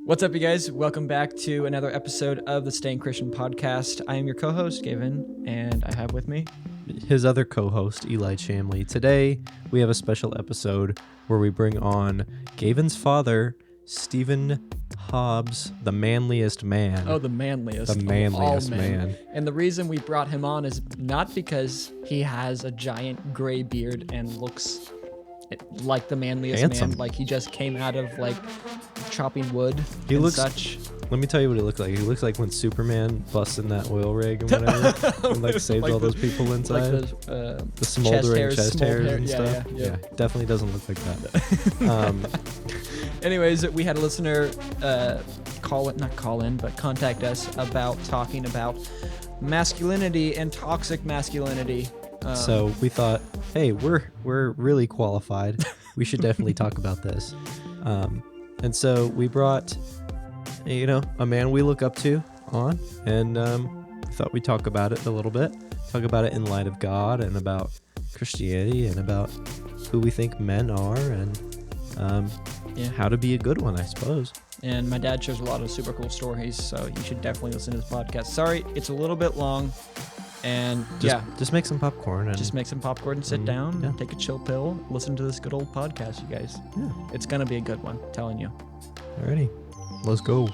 What's up, you guys? Welcome back to another episode of the Staying Christian podcast. I am your co-host, Gavin, and I have with me his other co-host, Eli Chamley. Today, we have a special episode where we bring on Gavin's father, Stephen Hobbs, the manliest man. Oh, the manliest. The manliest man. And the reason we brought him on is not because he has a giant gray beard and looks like the manliest Handsome. man, like he just came out of like chopping wood. He and looks such. Let me tell you what he looked like. He looks like when Superman busts in that oil rig and whatever, and like saves Like all those people inside. Like the smoldering chest hairs and stuff. Yeah. Definitely doesn't look like that. Anyways, we had a listener contact us about talking about masculinity and toxic masculinity. So we thought, hey, we're really qualified. We should definitely talk about this. And so we brought, a man we look up to on, and thought we'd talk about it a little bit. Talk about it in light of God and about Christianity and about who we think men are and how to be a good one, I suppose. And my dad shares a lot of super cool stories, so you should definitely listen to this podcast. Sorry, it's a little bit long. And just make some popcorn and just make some popcorn and sit down and take a chill pill, listen to this good old podcast, you guys. Yeah. It's gonna be a good one, I'm telling you. Alrighty, let's go.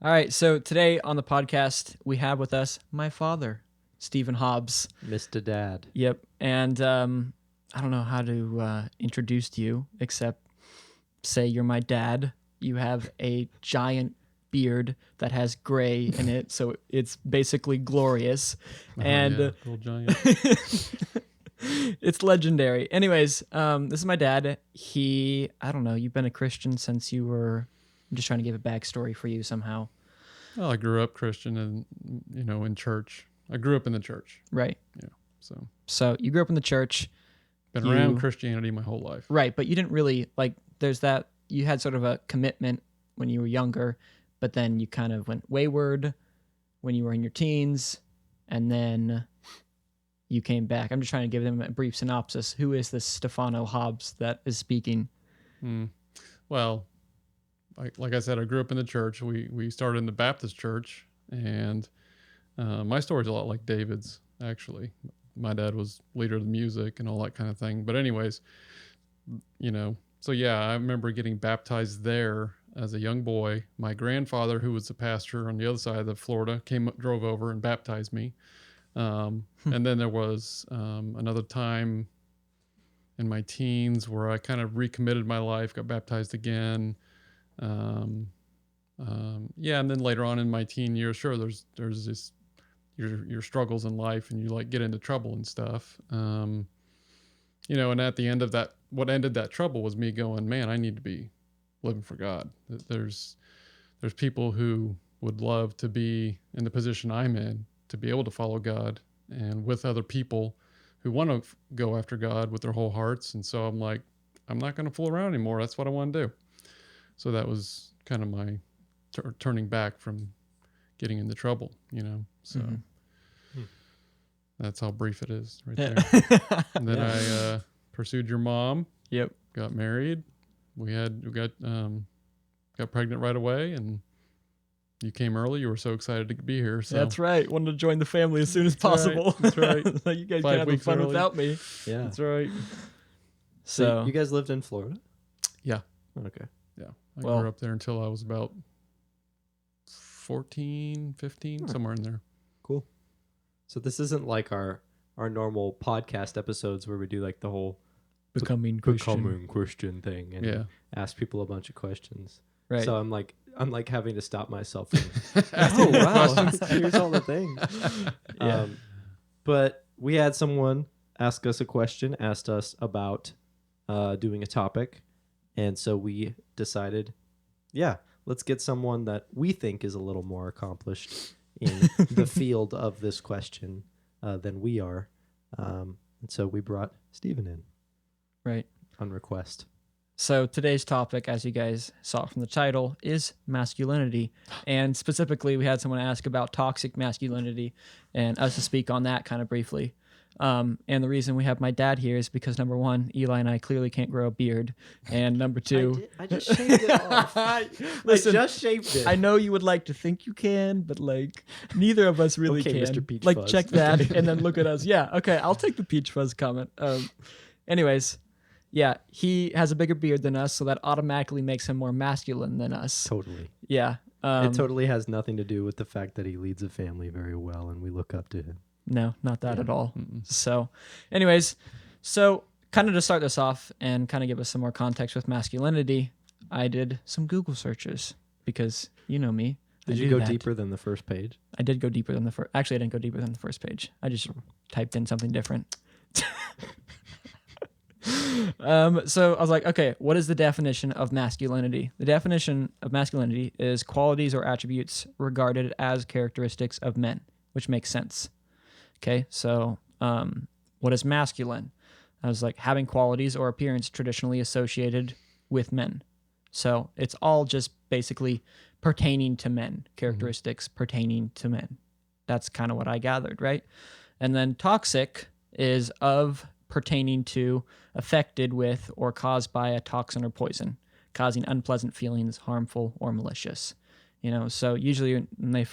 All right, so today on the podcast we have with us my father, Stephen Hobbs. Mr. Dad. Yep, and I don't know how to introduce you except say you're my dad. You have a giant beard that has gray in it, so it's basically glorious. Little giant. It's legendary. Anyways, this is my dad. You've been a Christian since you were, I'm just trying to give a backstory for you somehow. Well, I grew up Christian and, in church. I grew up in the church. Right. Yeah. So you grew up in the church. Been around Christianity my whole life. Right, but you didn't really, there's that, you had sort of a commitment when you were younger, but then you kind of went wayward when you were in your teens, and then you came back. I'm just trying to give them a brief synopsis. Who is this Stefano Hobbs that is speaking? Well, like I said, I grew up in the church. We started in the Baptist church, and my story's a lot like David's, actually. My dad was leader of the music and all that kind of thing. But anyways, so yeah, I remember getting baptized there as a young boy. My grandfather, who was the pastor on the other side of Florida, drove over and baptized me. And then there was another time in my teens where I kind of recommitted my life, got baptized again. And then later on in my teen years, sure, there's this your struggles in life, and you get into trouble and stuff. And at the end of that, what ended that trouble was me going, man, I need to be living for God. There's people who would love to be in the position I'm in, to be able to follow God and with other people who want to go after God with their whole hearts. And so I'm like, I'm not going to fool around anymore. That's what I want to do. So that was kind of my turning back from getting into trouble, so that's how brief it is right there. And then I pursued your mom. Yep. Got married. We got pregnant right away, and you came early. You were so excited to be here. So That's right. Wanted to join the family as soon as possible. That's right. You guys 5 can have weeks fun early. without me. Yeah. That's right. So you guys lived in Florida? Yeah. Okay. Yeah. I grew up there until I was about 14, 15, somewhere in there. Cool. So this isn't like our normal podcast episodes where we do like the whole becoming Christian thing and ask people a bunch of questions. Right. So I'm like having to stop myself from oh wow, here's all the things. But we had someone ask us a question, asked us about doing a topic, and so we decided, let's get someone that we think is a little more accomplished in the field of this question than we are. And so we brought Stephen in. Right. On request. So today's topic, as you guys saw from the title, is masculinity. And specifically, we had someone ask about toxic masculinity and us to speak on that kind of briefly. And the reason we have my dad here is because number one, Eli and I clearly can't grow a beard, and number two, I just shaved it off. Listen, I just shaved it. I know you would like to think you can, but like neither of us really Okay, can. Mr. Peach like Fuzz. check that and then look at us. Yeah, okay, I'll take the peach fuzz comment. Anyways, yeah, he has a bigger beard than us, so that automatically makes him more masculine than us. Totally. Yeah. It totally has nothing to do with the fact that he leads a family very well and we look up to him. No, not that at all. Mm-mm. So, anyways, kind of to start this off and kind of give us some more context with masculinity, I did some Google searches because you know me. Did you go deeper than the first page? I did go deeper than the first. Actually, I didn't go deeper than the first page. I just typed in something different. So I was like, okay, what is the definition of masculinity? The definition of masculinity is qualities or attributes regarded as characteristics of men, which makes sense. Okay, so what is masculine? I was like, having qualities or appearance traditionally associated with men. So it's all just basically pertaining to men, characteristics pertaining to men. That's kind of what I gathered, right? And then toxic is of, pertaining to, affected with, or caused by a toxin or poison, causing unpleasant feelings, harmful or malicious. So usually when they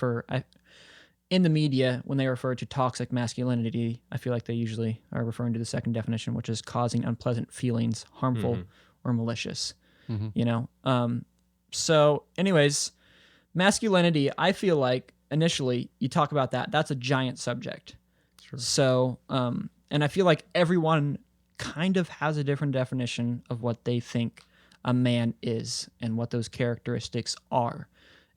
in the media, when they refer to toxic masculinity, I feel like they usually are referring to the second definition, which is causing unpleasant feelings, harmful or malicious. So anyways, masculinity, I feel like initially you talk about that. That's a giant subject. Sure. So, and I feel like everyone kind of has a different definition of what they think a man is and what those characteristics are.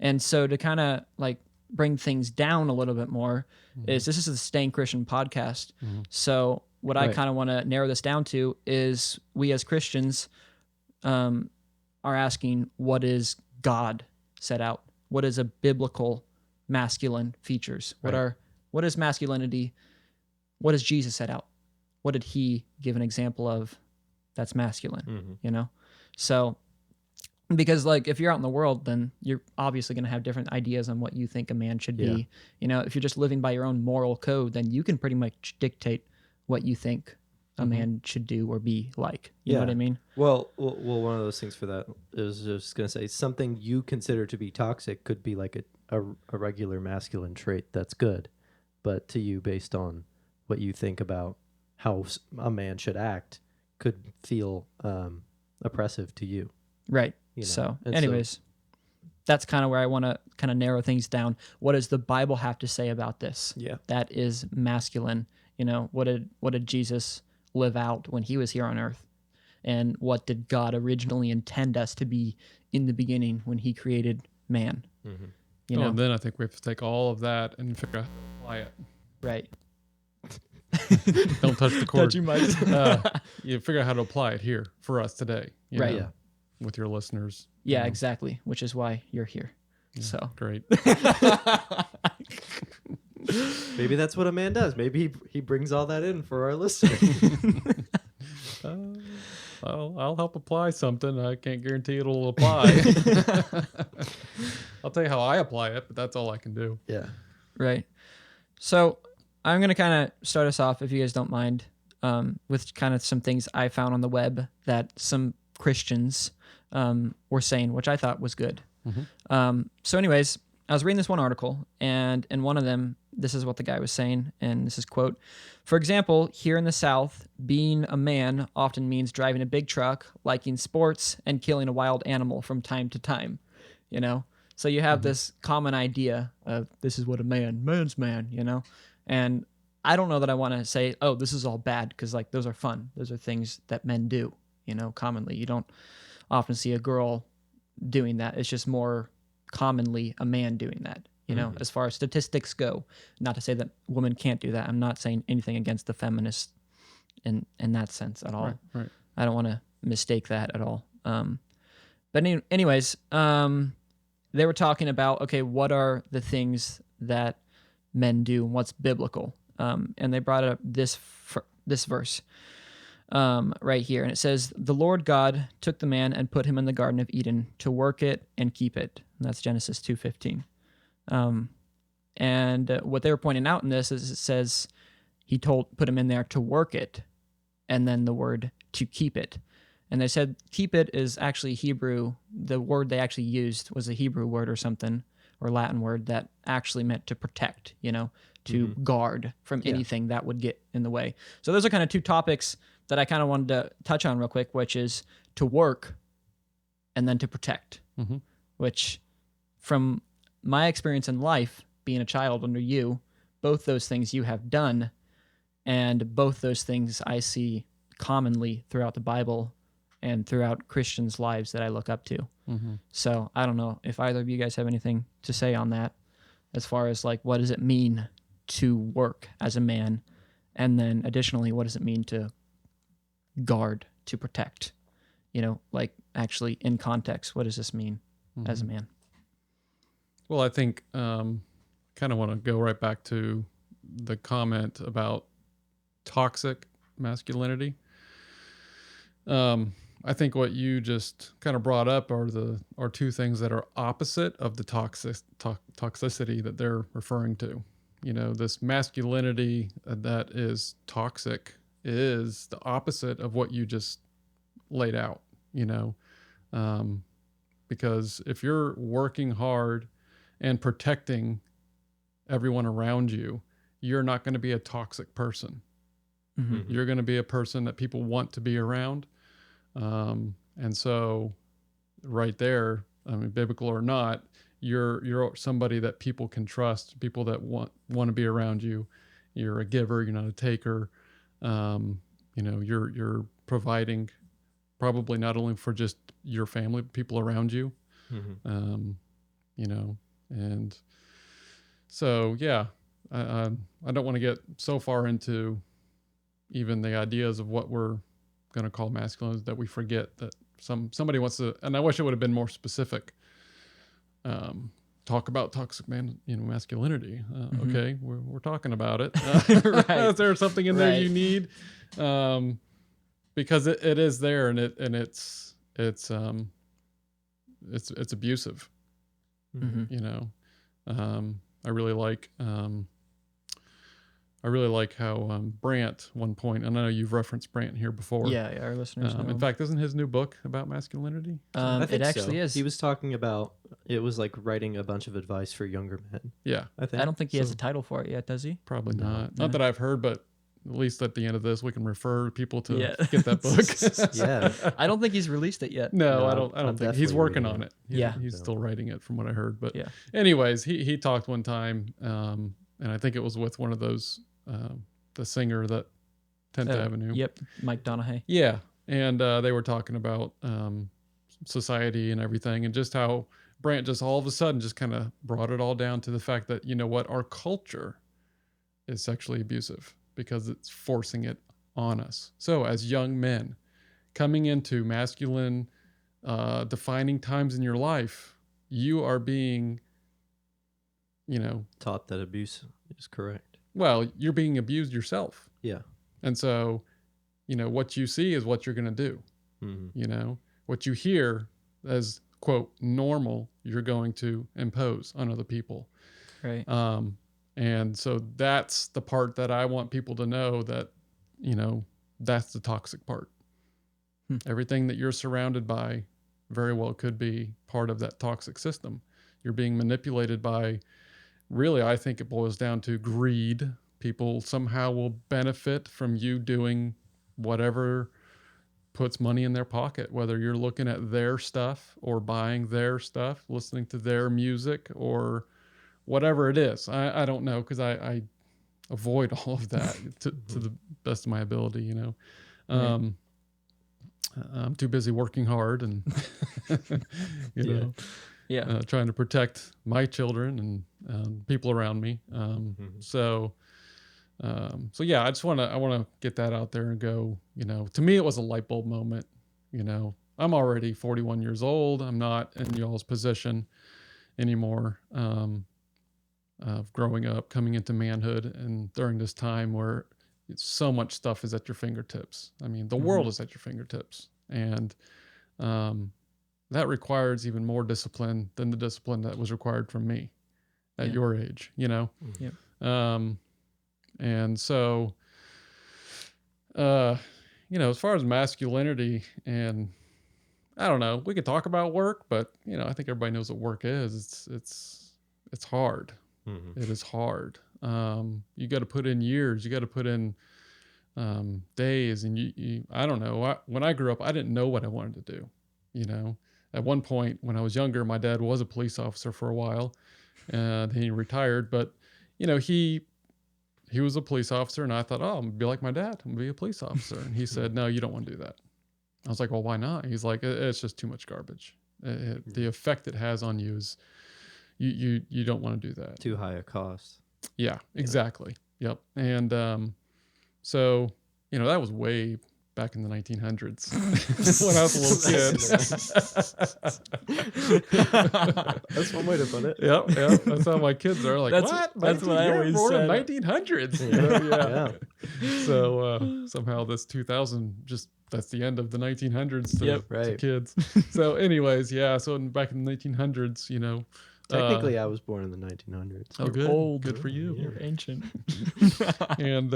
And so to kind of like bring things down a little bit more is this is a Staying Christian podcast. So what I kind of want to narrow this down to is we as Christians are asking, what is God set out? What is a biblical masculine features? What is masculinity? What does Jesus set out? What did he give an example of that's masculine? So because like if you're out in the world, then you're obviously going to have different ideas on what you think a man should be. If you're just living by your own moral code, then you can pretty much dictate what you think a man should do or be like. You know what I mean? Well, one of those things for that is just going to say something you consider to be toxic could be like a regular masculine trait that's good, but to you, based on what you think about how a man should act, could feel oppressive to you. Right. So anyways, that's kind of where I want to kind of narrow things down. What does the Bible have to say about this? Yeah. That is masculine. What did Jesus live out when he was here on earth? And what did God originally intend us to be in the beginning when he created man? And then I think we have to take all of that and figure out how to apply it. Right. Don't touch the cord. Touch your mic. You figure out how to apply it here for us today. Right. Yeah. With your listeners. Yeah, exactly. Which is why you're here. Yeah, so great. Maybe that's what a man does. Maybe he brings all that in for our listeners. I'll help apply something. I can't guarantee it'll apply. I'll tell you how I apply it, but that's all I can do. Yeah. Right. So I'm going to kind of start us off, if you guys don't mind, with kind of some things I found on the web that some Christians were saying, which I thought was good. So anyways, I was reading this one article, and in one of them, this is what the guy was saying, and this is quote, "For example, here in the South, being a man often means driving a big truck, liking sports, and killing a wild animal from time to time." So you have this common idea of this is what a man's man, and I don't know that I want to say, oh, this is all bad, because like those are fun. Those are things that men do, commonly. You don't often see a girl doing that. It's just more commonly a man doing that, as far as statistics go. Not to say that women can't do that. I'm not saying anything against the feminists in that sense at all. Right. I don't want to mistake that at all. But anyways, they were talking about, okay, what are the things that men do and what's biblical? And they brought up this verse right here. And it says, "The Lord God took the man and put him in the Garden of Eden to work it and keep it." And that's Genesis 2:15. And what they were pointing out in this is it says, he put him in there to work it, and then the word to keep it. And they said keep it is actually Hebrew. The word they actually used was a Hebrew word or something, or Latin word that actually meant to protect, to guard from anything that would get in the way. So those are kind of two topics that I kind of wanted to touch on real quick, which is to work and then to protect, which from my experience in life, being a child under you, both those things you have done, and both those things I see commonly throughout the Bible and throughout Christians' lives that I look up to. So I don't know if either of you guys have anything to say on that, as far as like, what does it mean to work as a man? And then additionally, what does it mean to guard, to protect? Like actually in context, what does this mean as a man? Well, I think kind of want to go right back to the comment about toxic masculinity. I think what you just kind of brought up are two things that are opposite of the toxicity that they're referring to. This masculinity that is toxic is the opposite of what you just laid out, because if you're working hard and protecting everyone around you, you're not going to be a toxic person. You're going to be a person that people want to be around. And so right there, I mean, biblical or not, you're somebody that people can trust, people that want to be around you. You're a giver, you're not a taker. You're providing probably not only for just your family, but people around you. And so, yeah, I don't want to get so far into even the ideas of what we're going to call masculine that we forget that somebody wants to, and I wish it would have been more specific. Talk about toxic masculinity. Okay, we're talking about it. Right. Is there something in there you need? Because it is there, and it's abusive. I really like how Brant, one point, and I know you've referenced Brant here before. Yeah, our listeners know. In fact, isn't his new book about masculinity? I think it actually is. He was talking about, it was like writing a bunch of advice for younger men. Yeah. I don't think he has a title for it yet, does he? Probably not. Not that I've heard, but at least at the end of this, we can refer people to get that book. Yeah. I don't think he's released it yet. No, I don't think he's working on it. He's Yeah. still writing it from what I heard. But yeah. Anyways, he talked one time, and I think it was with one of those, the singer that 10th Avenue. Yep. Mike Donahue. Yeah. And they were talking about society and everything, and just how Brant just all of a sudden just kind of brought it all down to the fact that, our culture is sexually abusive because it's forcing it on us. So as young men coming into masculine defining times in your life, you are being, taught that abuse is correct. Well, you're being abused yourself. Yeah. And so, what you see is what you're going to do. What you hear as, quote, normal, you're going to impose on other people. Right. And so that's the part that I want people to know that, that's the toxic part. Everything that you're surrounded by very well could be part of that toxic system. You're being manipulated by, really, I think it boils down to greed. People somehow will benefit from you doing whatever puts money in their pocket, whether you're looking at their stuff or buying their stuff, listening to their music or whatever it is. I don't know, because I avoid all of that to the best of my ability, I'm too busy working hard and, trying to protect my children and people around me. So yeah, I want to get that out there and go, to me, it was a light bulb moment. I'm already 41 years old. I'm not in y'all's position anymore. Of growing up, coming into manhood, and during this time where so much stuff is at your fingertips. I mean, the world is at your fingertips, and that requires even more discipline than the discipline that was required from me at your age. Yep. And so, As far as masculinity, and I don't know, we could talk about work, but I think everybody knows what work is. It's hard. Mm-hmm. It is hard. You got to put in years. You got to put in days, and I don't know. When I grew up, I didn't know what I wanted to do. At one point when I was younger, my dad was a police officer for a while, and he retired. But he was a police officer, and I thought, oh, I'm gonna be like my dad. I'm gonna be a police officer. And he said, no, you don't want to do that. I was like, well, why not? He's like, it's just too much garbage. The effect it has on you is you don't want to do that. Too high a cost. Yeah, exactly. Yep. And so that was way back in the 1900s when I was a little kid. That's one way to put it. Yep. That's how my kids are. Like, what? That's what I always said. 1900s. Yeah. So somehow this 2000 that's the end of the 1900s to kids. So anyways, yeah. So back in the 1900s, Technically, I was born in the 1900s. Oh, You're good. old. Good for you. You're ancient. And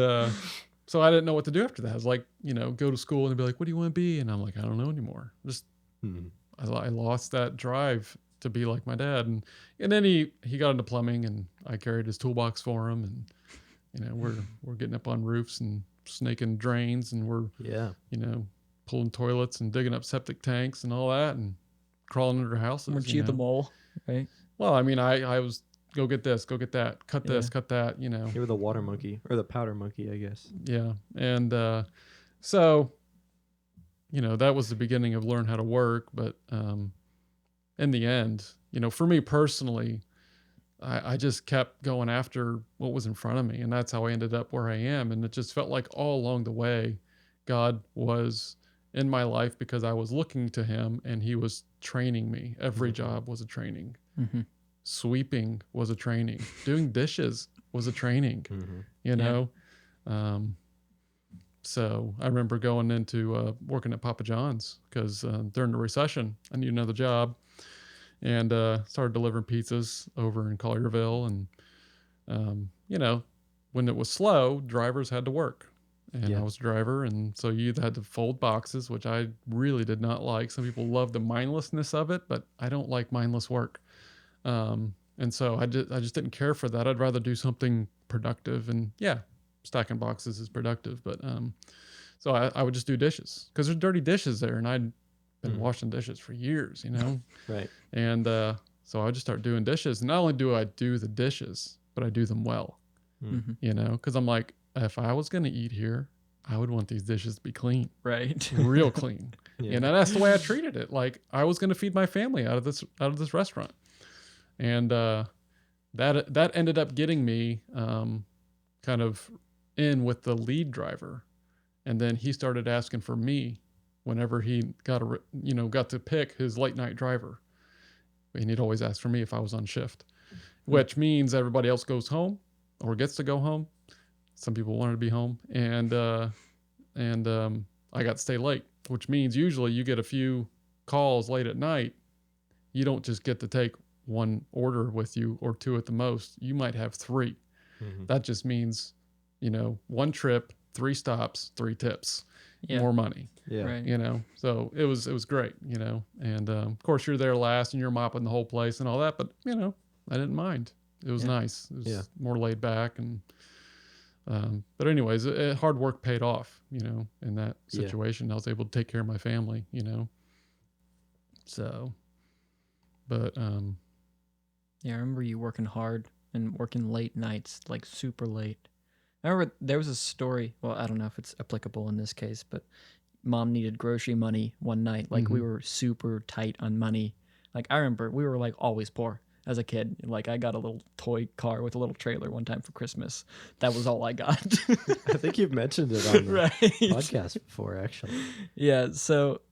so I didn't know what to do after that. I was like, go to school and be like, what do you want to be? And I'm like, I don't know anymore. I lost that drive to be like my dad. And then he got into plumbing, and I carried his toolbox for him. And we're getting up on roofs and snaking drains, and we're pulling toilets and digging up septic tanks and all that, and crawling under houses. Weren't you the mole, right? Well, I mean, I was go get this, go get that, cut this, cut that. You were the water monkey or the powder monkey, I guess. Yeah, and so that was the beginning of learn how to work. But in the end, for me personally, I just kept going after what was in front of me, and that's how I ended up where I am. And it just felt like all along the way, God was in my life because I was looking to Him, and He was training me. Every job was a training. Mm-hmm. Sweeping was a training. Doing dishes was a training. So I remember going into working at Papa John's because during the recession, I needed another job. And started delivering pizzas over in Collierville. And, when it was slow, drivers had to work. And I was a driver. And so you had to fold boxes, which I really did not like. Some people love the mindlessness of it, but I don't like mindless work. And so I just didn't care for that. I'd rather do something productive. And stacking boxes is productive. But so I would just do dishes because there's dirty dishes there. And I'd been washing dishes for years, Right. And so I just start doing dishes. And not only do I do the dishes, but I do them well, because I'm like, if I was going to eat here, I would want these dishes to be clean, right? Real clean. That's the way I treated it. Like I was going to feed my family out of this restaurant. And that ended up getting me kind of in with the lead driver. And then he started asking for me whenever he got to pick his late night driver. And he'd always ask for me if I was on shift, which means everybody else goes home or gets to go home. Some people wanted to be home, and I got to stay late, which means usually you get a few calls late at night. You don't just get to take one order with you or two at the most. You might have three. That just means, one trip, 3 stops, 3 tips. More money, Right. So it was great, and of course you're there last and you're mopping the whole place and all that, but I didn't mind. It was nice. It was more laid back, and but anyways, hard work paid off, in that situation. I was able to take care of my family, so, but I remember you working hard and working late nights, like super late. I remember there was a story. Well, I don't know if it's applicable in this case, but Mom needed grocery money one night. Like we were super tight on money. Like I remember we were like always poor as a kid. Like I got a little toy car with a little trailer one time for Christmas. That was all I got. I think you've mentioned it on the podcast before, actually. Yeah. So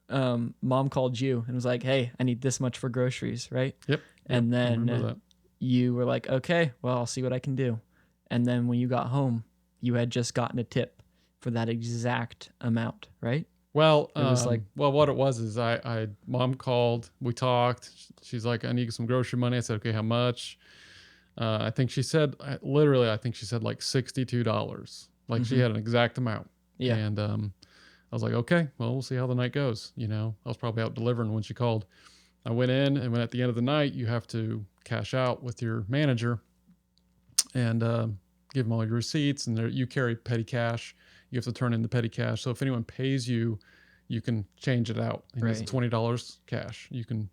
Mom called you and was like, hey, I need this much for groceries, right? Yep. And I remember then that. you were like, okay, well, I'll see what I can do. And then when you got home, you had just gotten a tip for that exact amount, right? Well, It was like- what it was is Mom called, we talked. She's like, I need some grocery money. I said, okay, how much? I think she said like $62. Like she had an exact amount. Yeah. And I was like, okay, well, we'll see how the night goes. You know, I was probably out delivering when she called. I went in, and when at the end of the night, you have to cash out with your manager and give them all your receipts, and you carry petty cash. You have to turn in the petty cash. So if anyone pays you, you can change it out. And Right. it's $20 cash. You can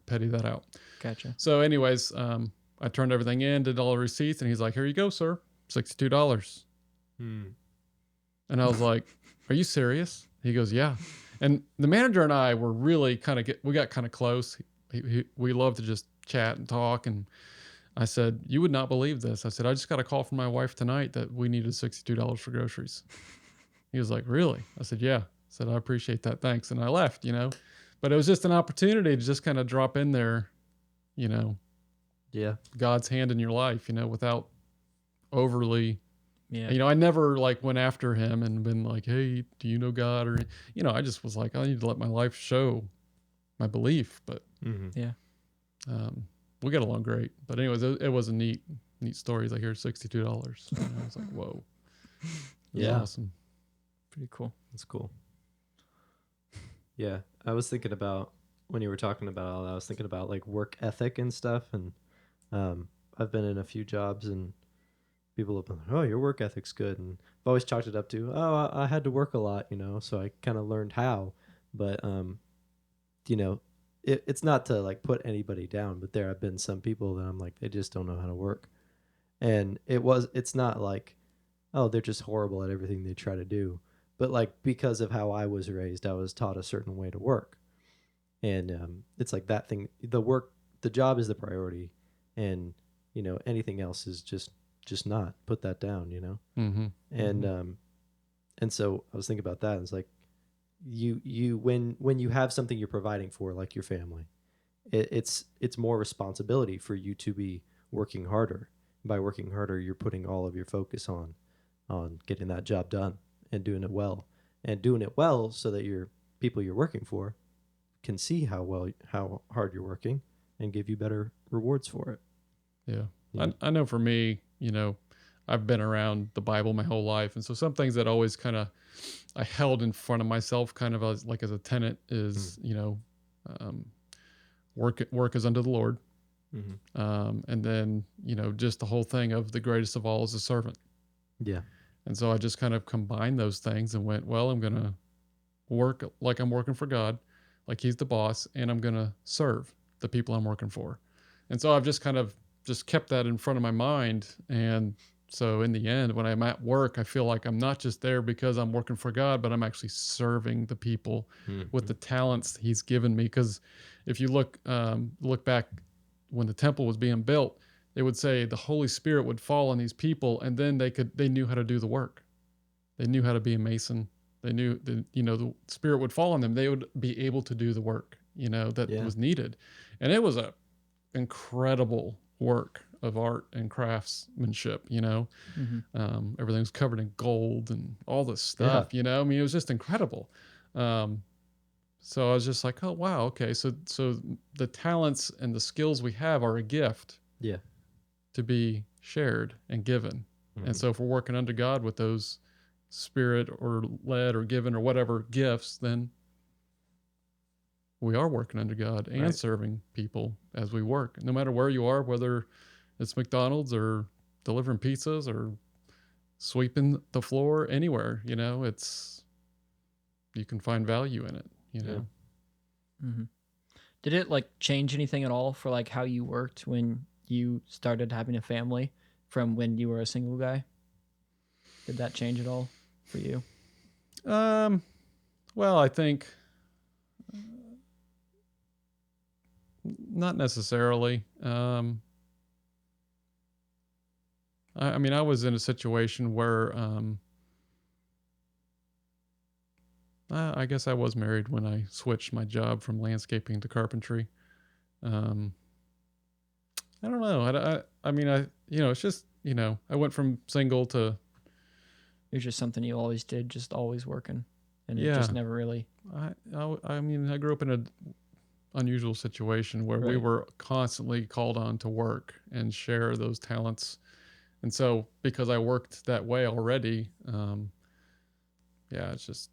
petty that out. Gotcha. So anyways, I turned everything in, did all the receipts, and he's like, here you go, sir, $62. And I was like, are you serious? He goes, yeah. And the manager and I were really we got kind of close. We love to just chat and talk. And I said, you would not believe this. I said, I just got a call from my wife tonight that we needed $62 for groceries. He was like, really? I said, yeah. I said, I appreciate that. Thanks. And I left, you know, but it was just an opportunity to just kind of drop in there, you know, Yeah. God's hand in your life, you know, without overly, Yeah. you know, I never like went after him and been like, hey, do you know God? Or, you know, I just was like, I need to let my life show my belief. But Yeah. we got along great. But anyways, it was a neat story. He's like, here's $62. And I was like, whoa. Yeah. Awesome. Pretty cool. That's cool. Yeah. I was thinking about, when you were talking about all that, I was thinking about like work ethic and stuff. And I've been in a few jobs, and people have been like, oh, your work ethic's good. And I've always chalked it up to, oh, I had to work a lot, you know, so I kind of learned how. But, you know, it's not to like put anybody down, but there have been some people that I'm like, they just don't know how to work. And it's not like, oh, they're just horrible at everything they try to do. But like, because of how I was raised, I was taught a certain way to work. And it's like that thing, the job is the priority. And, you know, anything else is just not, put that down, you know? Mm-hmm. And so I was thinking about that. And it's like, when you have something you're providing for, like your family, it's more responsibility for you to be working harder. By working harder, you're putting all of your focus on getting that job done and doing it well, so that your people you're working for can see how hard you're working and give you better rewards for it. Yeah. Yeah. I know for me, you know, I've been around the Bible my whole life. And so some things that always kind of I held in front of myself kind of as a tenet is, you know, work is unto the Lord. And then, you know, just the whole thing of the greatest of all is a servant. Yeah. And so I just kind of combined those things and went, well, I'm going to work like I'm working for God, like he's the boss, and I'm going to serve the people I'm working for. And so I've just kind of just kept that in front of my mind. And so in the end, when I'm at work, I feel like I'm not just there because I'm working for God, but I'm actually serving the people with the talents he's given me. Because if you look back when the temple was being built, they would say the Holy Spirit would fall on these people, and then they knew how to do the work. They knew how to be a mason. They knew that, you know, the Spirit would fall on them. They would be able to do the work, you know, that was needed. And it was a incredible work of art and craftsmanship, you know. Everything's covered in gold and all this stuff, you know. I mean, it was just incredible. So I was just like, oh, wow, okay. So the talents and the skills we have are a gift to be shared and given. And so if we're working under God with those spirit or led or given or whatever gifts, then we are working under God and serving people as we work, no matter where you are, whether it's McDonald's or delivering pizzas or sweeping the floor, anywhere, you know, you can find value in it, you know? Did it like change anything at all for like how you worked when you started having a family from when you were a single guy? Did that change at all for you? Well, I think not necessarily. I mean, I was in a situation where I guess I was married when I switched my job from landscaping to carpentry. I don't know. I mean, you know, it's just, you know, I went from single to. It was just something you always did, just always working, and it just never really. I mean, I grew up in an unusual situation where we were constantly called on to work and share those talents. And so because I worked that way already, yeah, it's just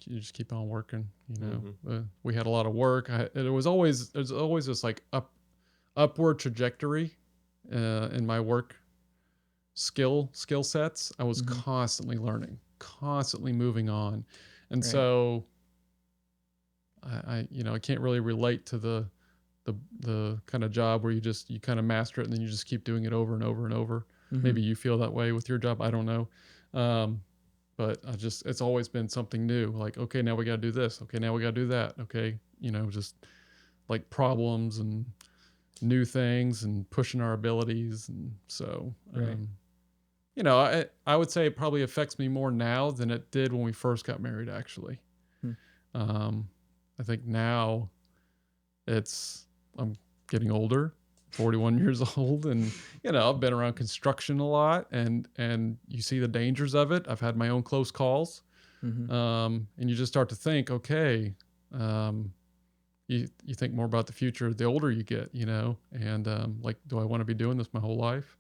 you just keep on working. You know, we had a lot of work. There's always this like upward trajectory in my work skill sets. I was constantly learning, constantly moving on, and so I can't really relate to the kind of job where you kind of master it and then you just keep doing it over and over and over. Maybe you feel that way with your job. I don't know. But it's always been something new. Like, okay, now we got to do this. Okay, now we got to do that. Okay. Just like problems and new things and pushing our abilities. And so, I would say it probably affects me more now than it did when we first got married, actually. I think now I'm getting older, 41 years old, and I've been around construction a lot, and you see the dangers of it. I've had my own close calls, and you just start to think, okay, you think more about the future the older you get, and like, do I want to be doing this my whole life?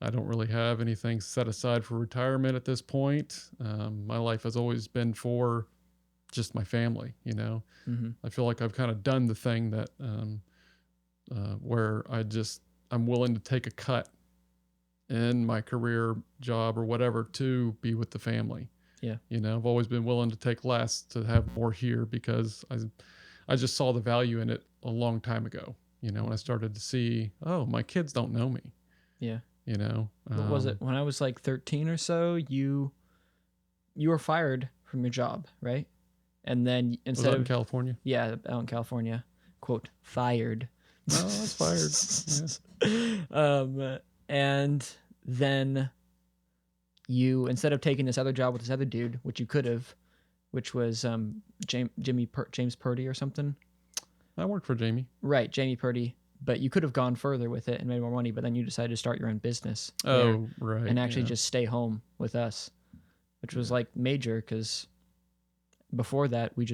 I don't really have anything set aside for retirement at this point. My life has always been for just my family, I feel like I've kind of done the thing that where I'm willing to take a cut in my career, job, or whatever to be with the family. Yeah. I've always been willing to take less to have more here because I just saw the value in it a long time ago, when I started to see, oh, my kids don't know me. Yeah. What was it? When I was like 13 or so, you were fired from your job, right? And then instead in California? Yeah, out in California. Quote, fired. Oh, I was fired. Yeah. And then you, instead of taking this other job with this other dude, which you could have, which was James Purdy or something. I worked for Jamie. Right, Jamie Purdy. But you could have gone further with it and made more money, but then you decided to start your own business. Oh, right. And actually just stay home with us, which was like major because before that, we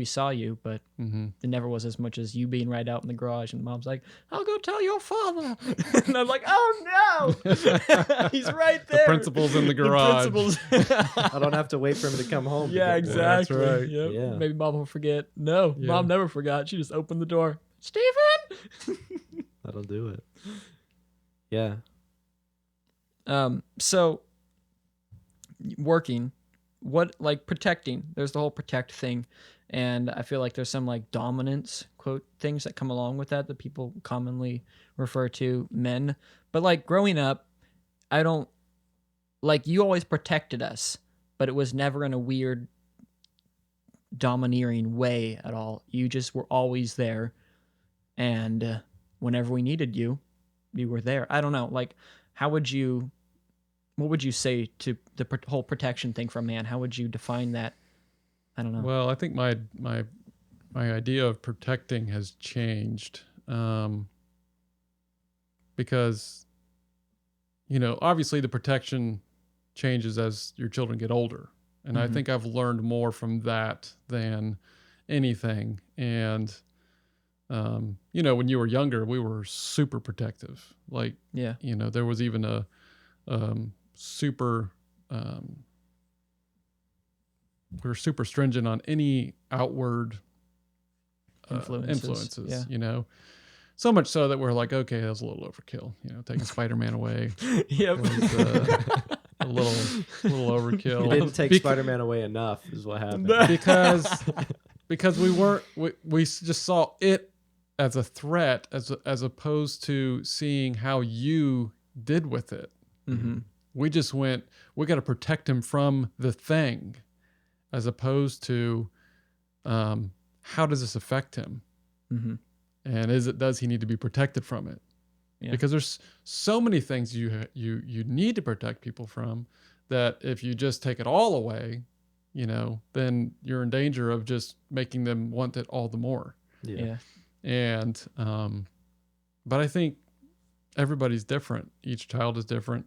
saw you, but it never was as much as you being right out in the garage. And Mom's like, I'll go tell your father. And I'm like, oh no, he's right there. The principal's in the garage. I don't have to wait for him to come home. Yeah, exactly. That's right. Yep. Yeah. Maybe Mom will forget. No, Yeah. Mom never forgot. She just opened the door. Steven! That'll do it. Yeah. So working, protecting, there's the whole protect thing. And I feel like there's some like dominance quote things that come along with that people commonly refer to men. But like growing up, you always protected us, but it was never in a weird domineering way at all. You just were always there. And whenever we needed you, you were there. I don't know. Like, what would you say to the whole protection thing for a man? How would you define that? I don't know. Well, I think my idea of protecting has changed because, obviously the protection changes as your children get older. And I think I've learned more from that than anything. And, when you were younger, we were super protective. Like, yeah. There was even a we were super stringent on any outward influences, yeah. So much so that we're like, okay, that was a little overkill, taking Spider-Man away. Yep. Was, a little overkill. You didn't take Spider-Man away enough is what happened. Because we just saw it as a threat as opposed to seeing how you did with it. Mm-hmm. We just went, we got to protect him from the thing, as opposed to how does this affect him? Mm-hmm. And does he need to be protected from it? Yeah. Because there's so many things you need to protect people from that if you just take it all away, then you're in danger of just making them want it all the more. Yeah. And but I think everybody's different. Each child is different,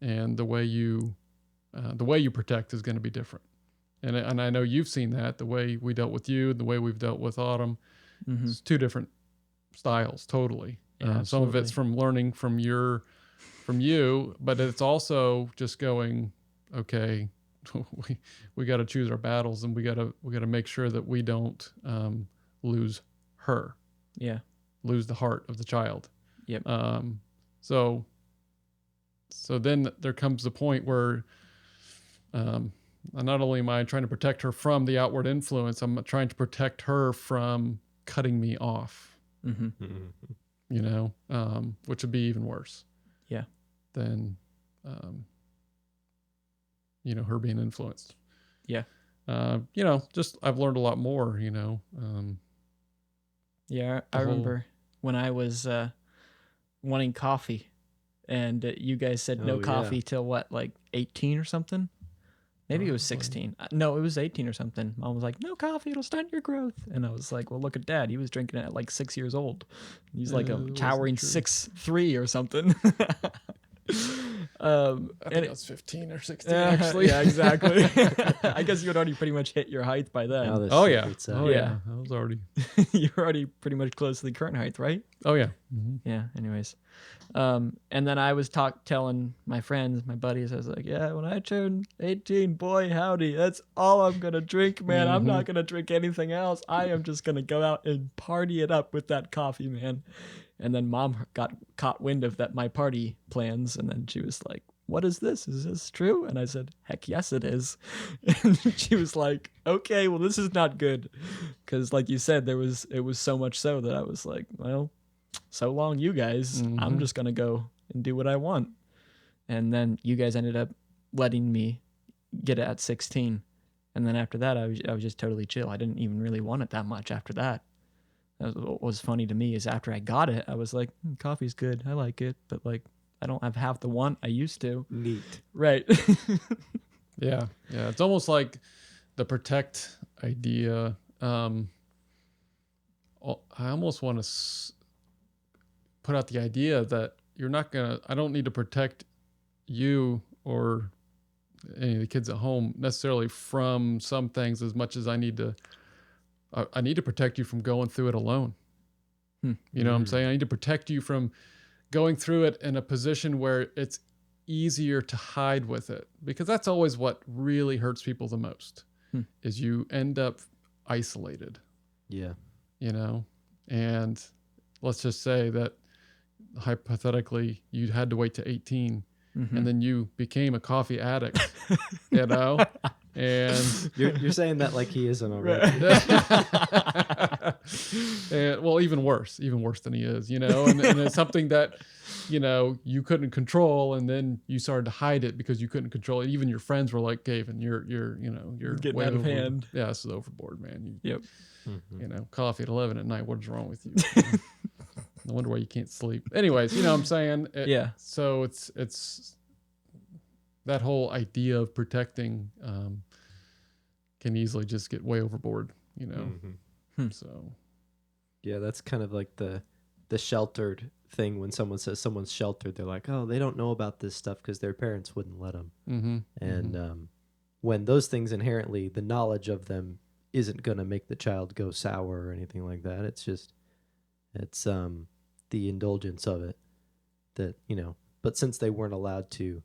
and the way you protect is going to be different. And I know you've seen that, the way we dealt with you, the way we've dealt with Autumn. Mm-hmm. It's two different styles, totally. Yeah, some of it's from learning from you, but it's also just going, okay, we got to choose our battles, and we got to make sure that we don't lose her, Yeah. lose the heart of the child. Yep. So then there comes the point where not only am I trying to protect her from the outward influence, I'm trying to protect her from cutting me off, you know, which would be even worse. Yeah. Than, you know, her being influenced. Yeah. You know, just I've learned a lot more, you know. Yeah, I remember when I was wanting coffee, and you guys said no coffee till what, like 18 or something? Maybe it was 16. No, it was 18 or something. Mom was like, no coffee, it'll stunt your growth. And I was like, well, look at Dad. He was drinking it at like 6 years old. He's like a towering 6'3" or something. I think I was 15 or 16, actually. Yeah, exactly. I guess you had already pretty much hit your height by then. Oh, yeah. I was already... You're already pretty much close to the current height, right? Oh, yeah. Yeah, anyways. And then I was telling my friends, my buddies, I was like, yeah, when I turn 18, boy, howdy, that's all I'm going to drink, man. I'm not going to drink anything else. I am just going to go out and party it up with that coffee, man. And then Mom got caught wind of my party plans, and then she was like, what is this? Is this true? And I said, heck yes, it is. And she was like, okay, well, this is not good. Because like you said, it was so much so that I was like, well, so long, you guys. I'm just going to go and do what I want. And then you guys ended up letting me get it at 16. And then after that, I was just totally chill. I didn't even really want it that much after that. What was funny to me is after I got it, I was like, coffee's good. I like it. But like, I don't have half the want I used to. Neat. Right. Yeah. It's almost like the protect idea. I almost want to put out the idea that I don't need to protect you or any of the kids at home necessarily from some things as much as I need to protect you from going through it alone. You know what I'm saying? I need to protect you from going through it in a position where it's easier to hide with it, because that's always what really hurts people the most is you end up isolated. Yeah. You know, and let's just say that hypothetically you had to wait to 18 and then you became a coffee addict, you know, and you're saying that like he isn't already. And, well, even worse than he is, you know, and it's something that, you know, you couldn't control, and then you started to hide it because you couldn't control it. Even your friends were like, Gavin, you're getting way out of hand. Yeah, this is overboard, man. Yep. You know, coffee at 11 at night. What is wrong with you? No wonder why you can't sleep. Anyways, you know what I'm saying? Yeah. So it's that whole idea of protecting can easily just get way overboard, you know? So. Yeah, that's kind of like the sheltered thing. When someone says someone's sheltered, they're like, oh, they don't know about this stuff because their parents wouldn't let them. And when those things inherently, the knowledge of them isn't going to make the child go sour or anything like that. It's just, it's the indulgence of it that, you know, but since they weren't allowed to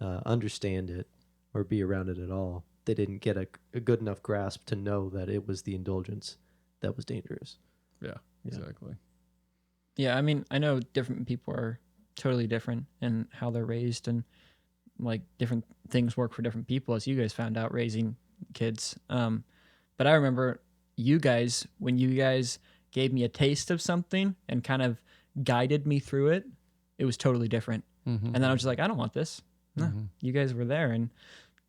understand it or be around it at all, they didn't get a good enough grasp to know that it was the indulgence that was dangerous. Yeah, exactly. Yeah, I mean, I know different people are totally different in how they're raised, and like different things work for different people, as you guys found out raising kids. But I remember you guys, when you guys gave me a taste of something and kind of guided me through it, it was totally different. And then I was just like, I don't want this. No, you guys were there, and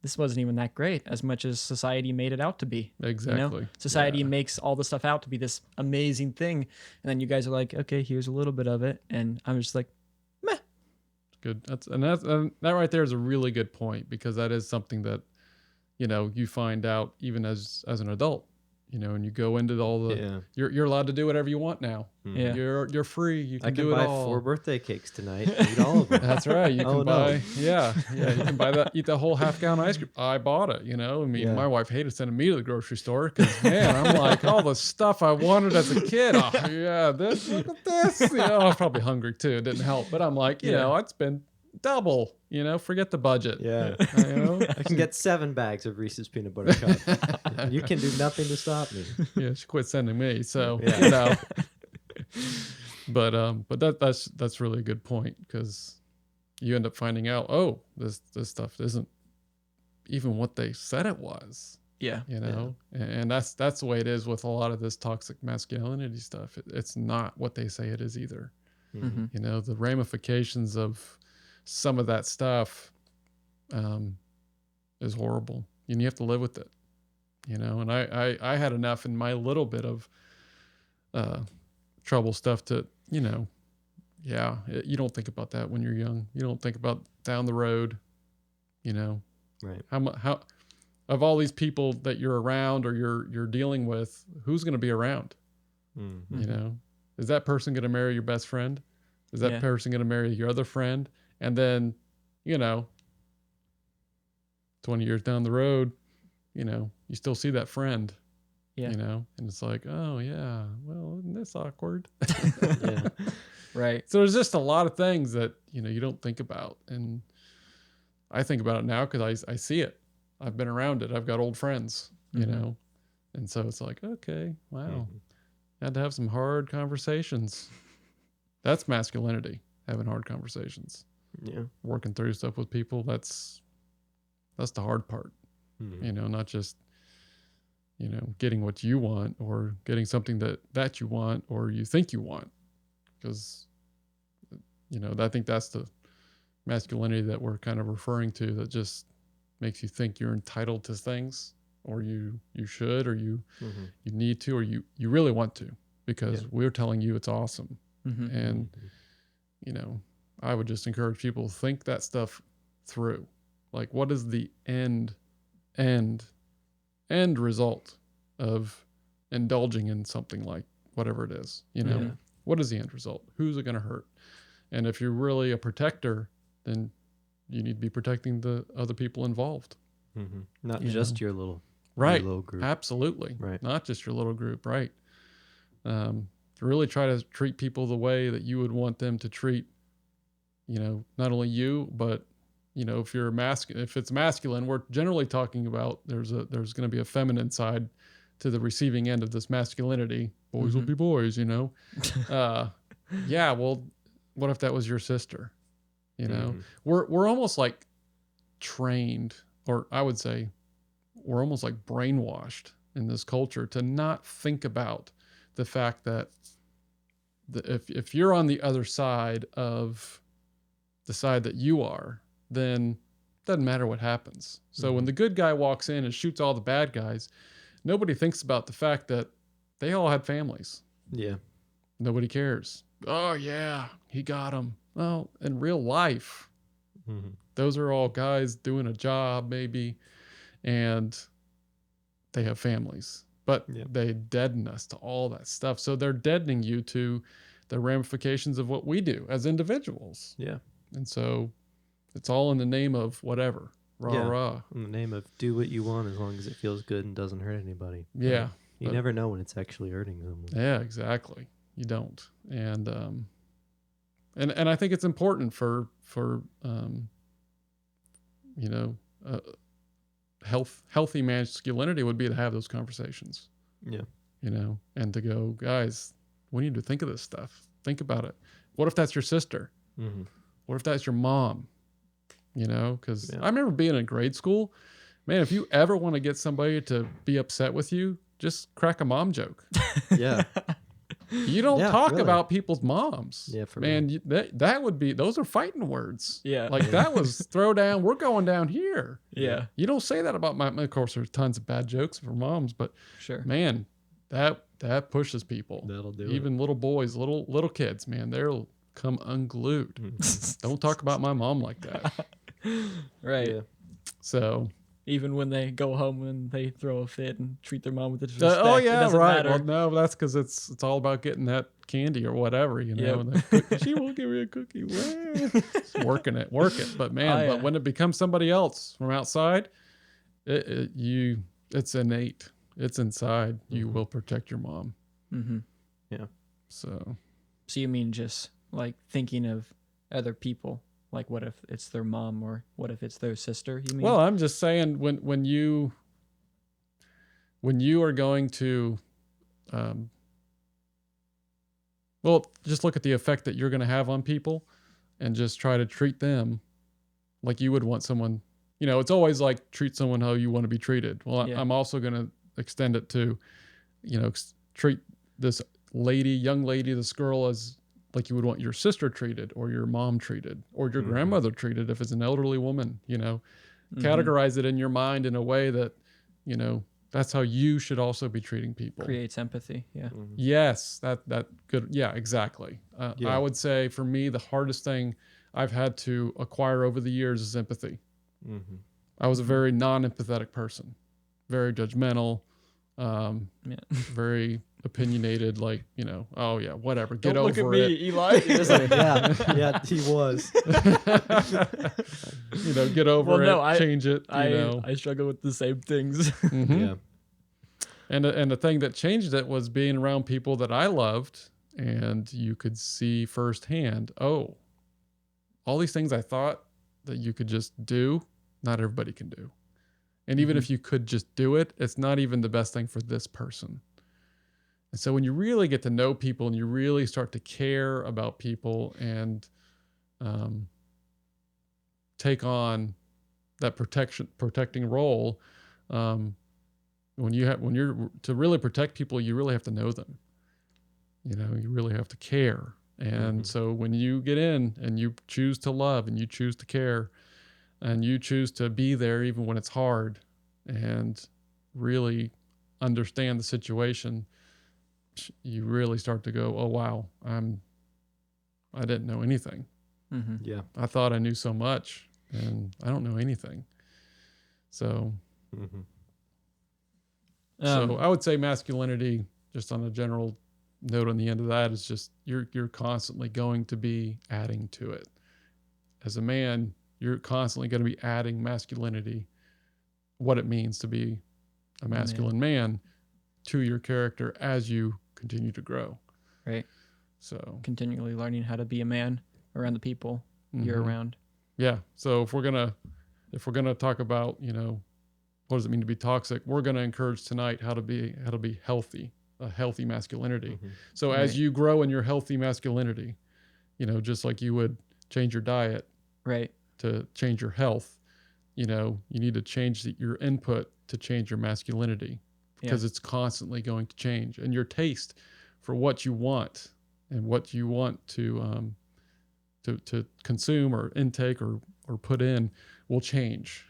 this wasn't even that great as much as society made it out to be. Exactly. You know? Society makes all the stuff out to be this amazing thing. And then you guys are like, okay, here's a little bit of it. And I'm just like, meh. Good. That right there is a really good point, because that is something that, you know, you find out even as an adult, you know, and you go into all the, you're allowed to do whatever you want now. Yeah. You're free. You can do buy it all. 4 birthday cakes tonight. Eat all of them. That's right. You can buy, you can buy that, eat that whole half-gallon ice cream. I bought it, you know. I mean, my wife hated sending me to the grocery store because, man, I'm like, all the stuff I wanted as a kid. Oh, yeah, look at this. You know, I was probably hungry too. It didn't help. But I'm like, you know, I'd spend double, forget the budget. Yeah. I can get 7 bags of Reese's peanut butter cup. You can do nothing to stop me. Yeah, she quit sending me. So, Yeah. but that's really a good point, because you end up finding out, oh, this stuff isn't even what they said it was. Yeah. And that's the way it is with a lot of this toxic masculinity stuff. It's not what they say it is either. Mm-hmm. The ramifications of some of that stuff is horrible, and you have to live with it. And I had enough in my little bit of trouble stuff to, you don't think about that when you're young. You don't think about down the road, Right. how of all these people that you're around or you're dealing with, who's going to be around? Mm-hmm. Is that person going to marry your best friend? Is that person going to marry your other friend? And then, 20 years down the road, you still see that friend. Yeah. And it's like, oh yeah, well, isn't this awkward? Yeah. Right. So there's just a lot of things that, you don't think about. And I think about it now because I see it. I've been around it. I've got old friends, Mm-hmm. And so it's like, okay, wow. Mhm. Had to have some hard conversations. That's masculinity, having hard conversations. Yeah. Working through stuff with people, that's the hard part. Mhm. Not just, getting what you want or getting something that you want or you think you want. Because, I think that's the masculinity that we're kind of referring to, that just makes you think you're entitled to things, or you should, or you Mhm. you need to, or you really want to, because Yeah. we're telling you it's awesome. Mm-hmm. And, Mhm. I would just encourage people to think that stuff through. Like, what is the end result of indulging in something like whatever it is? Yeah. What is the end result? Who's it going to hurt? And if you're really a protector, then you need to be protecting the other people involved. Mhm. Not You just know. your little Right. your little group. Absolutely. Right. Not just your little group. Right. Really try to treat people the way that you would want them to treat, not only you, but, if you're if it's masculine, we're generally talking about there's going to be a feminine side to the receiving end of this masculinity. Boys will Mhm. be boys, yeah. Well, what if that was your sister? Mhm. We're almost like trained, or I would say we're almost like brainwashed in this culture to not think about the fact that if you're on the other side of the side that you are, then it doesn't matter what happens. So when Mhm. the good guy walks in and shoots all the bad guys, nobody thinks about the fact that they all had families. Yeah. Nobody cares. Oh yeah, he got him. Well, in real life, Mhm. those are all guys doing a job maybe, and they have families, but Yep. they deaden us to all that stuff. So they're deadening you to the ramifications of what we do as individuals. Yeah. And so it's all in the name of whatever. Rah, Yeah. rah. In the name of do what you want as long as it feels good and doesn't hurt anybody. Yeah. You but- never know when it's actually hurting someone. Yeah, exactly. You don't. And I think it's important for healthy masculinity would be to have those conversations. Yeah. And to go, guys, we need to think of this stuff. Think about it. What if that's your sister? Mm-hmm. What if that's your mom? Because Yeah. I remember being in grade school. Man, if you ever want to get somebody to be upset with you, just crack a mom joke. Yeah. You don't Yeah, talk really. about people's moms. Yeah, for man. That would be, those are fighting words. Yeah. Like that was throw down. We're going down here. Yeah. You don't say that about my. Of course, there's tons of bad jokes for moms, but Sure. man, that pushes people. That'll do Even little boys, little kids, man, they'll come unglued. Mhm. Don't talk about my mom like that. Right. Yeah. So. Even when they go home and they throw a fit and treat their mom with disrespect. Oh it yeah, doesn't right. matter. Well, no, that's because it's all about getting that candy or whatever, Yep. And the cookie, she won't give me a cookie. It's work it. But man, Oh, yeah. but when it becomes somebody else from outside, it's innate. It's inside. You Mhm. will protect your mom. Mm-hmm. So So you mean just like thinking of other people Like, what if it's their mom, or what if it's their sister? You mean? Well, I'm just saying when you are going to, well, just look at the effect that you're going to have on people, and just try to treat them like you would want someone. It's always like treat someone how you want to be treated. Well, Yeah. I'm also going to extend it to, treat this young lady, this girl, as like you would want your sister treated, or your mom treated, or your grandmother treated if it's an elderly woman. Categorize it in your mind in a way that, that's how you should also be treating people. Creates empathy. Yeah. Yes, that good. Yeah, exactly. Yeah. I would say for me, the hardest thing I've had to acquire over the years is empathy. I was a very non-empathetic person, very judgmental, very opinionated. Like, oh yeah, whatever. Get Don't over look at me, it. Eli. Yeah, he was. Get over Well, no, it. Change it. I struggle with the same things. Mhm. Yeah. And the thing that changed it was being around people that I loved, and you could see firsthand, oh, all these things I thought that you could just do, not everybody can do. And even if you could just do it, it's not even the best thing for this person. And so when you really get to know people and you really start to care about people and take on that protecting role, when you're to really protect people, you really have to know them. You really have to care. And so when you get in and you choose to love and you choose to care and you choose to be there even when it's hard and really understand the situation, you really start to go, oh wow, I didn't know anything. Yeah. I thought I knew so much, and I don't know anything. So so I would say masculinity, just on a general note on the end of that, is just you're constantly going to be adding to it. As a man, you're constantly going to be adding masculinity, what it means to be a masculine man, to your character as you continue to grow. Right. So Continually learning how to be a man around the people you're around. Yeah. So if we're gonna talk about, what does it mean to be toxic, we're gonna encourage tonight how to be healthy, a healthy masculinity. So as you grow in your healthy masculinity, just like you would change your diet, Right. to change your health, you need to change your input to change your masculinity, because it's constantly going to change, and your taste for what you want and what you want to consume or intake or put in will change,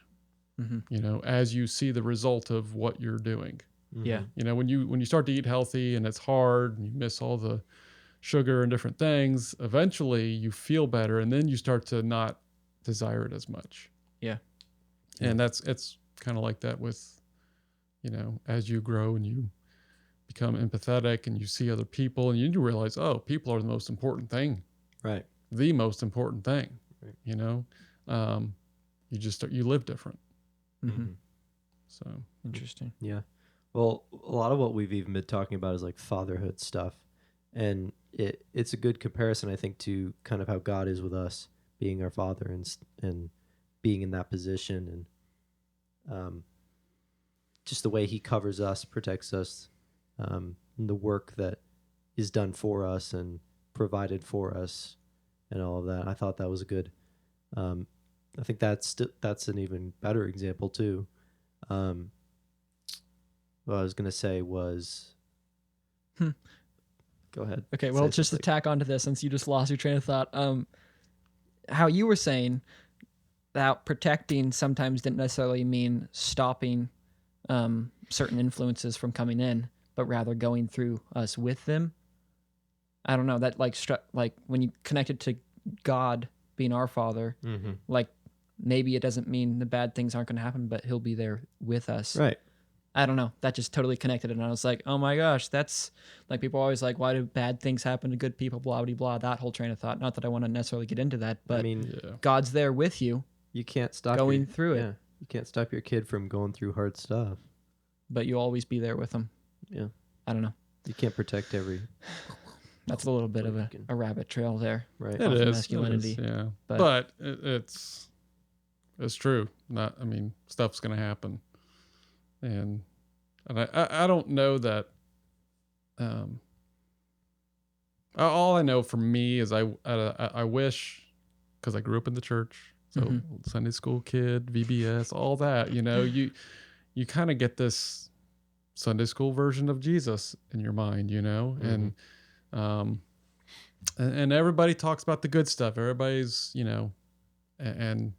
as you see the result of what you're doing. Yeah. When you start to eat healthy and it's hard and you miss all the sugar and different things, eventually you feel better, and then you start to not desire it as much. Yeah. And it's kind of like that with, as you grow and you become empathetic and you see other people and you realize, oh, people are the most important thing. Right. The most important thing. Right. You live different. So Interesting. Yeah. Well, a lot of what we've even been talking about is like fatherhood stuff. And it's a good comparison, I think, to kind of how God is with us, being our father and being in that position, and just the way he covers us, protects us, and the work that is done for us and provided for us and all of that. I thought that was a good, I think that's an even better example too. What I was going to say was, go ahead. Okay, well, Say just to something. tack onto this, since you just lost your train of thought, how you were saying that protecting sometimes didn't necessarily mean stopping certain influences from coming in, but rather going through us with them. I don't know, that like when you connect it to God being our Father, like maybe it doesn't mean the bad things aren't going to happen, but He'll be there with us. Right. I don't know. That just totally connected. And I was like, oh my gosh, that's like people are always like, why do bad things happen to good people? Blah, blah, blah. That whole train of thought. Not that I want to necessarily get into that, but I mean, God's there with you, you can't stop going through it. Yeah, you can't stop your kid from going through hard stuff. but you'll always be there with them. Yeah. I don't know. You can't protect every That's a little bit of a rabbit trail there. Right. It Off of is. masculinity. It is, yeah. But- But it's true. Stuff's going to happen. And I don't know that. All I know for me is I wish, because I grew up in the church, so Sunday school kid, VBS, all that. You kind of get this Sunday school version of Jesus in your mind, and everybody talks about the good stuff. Everybody's, and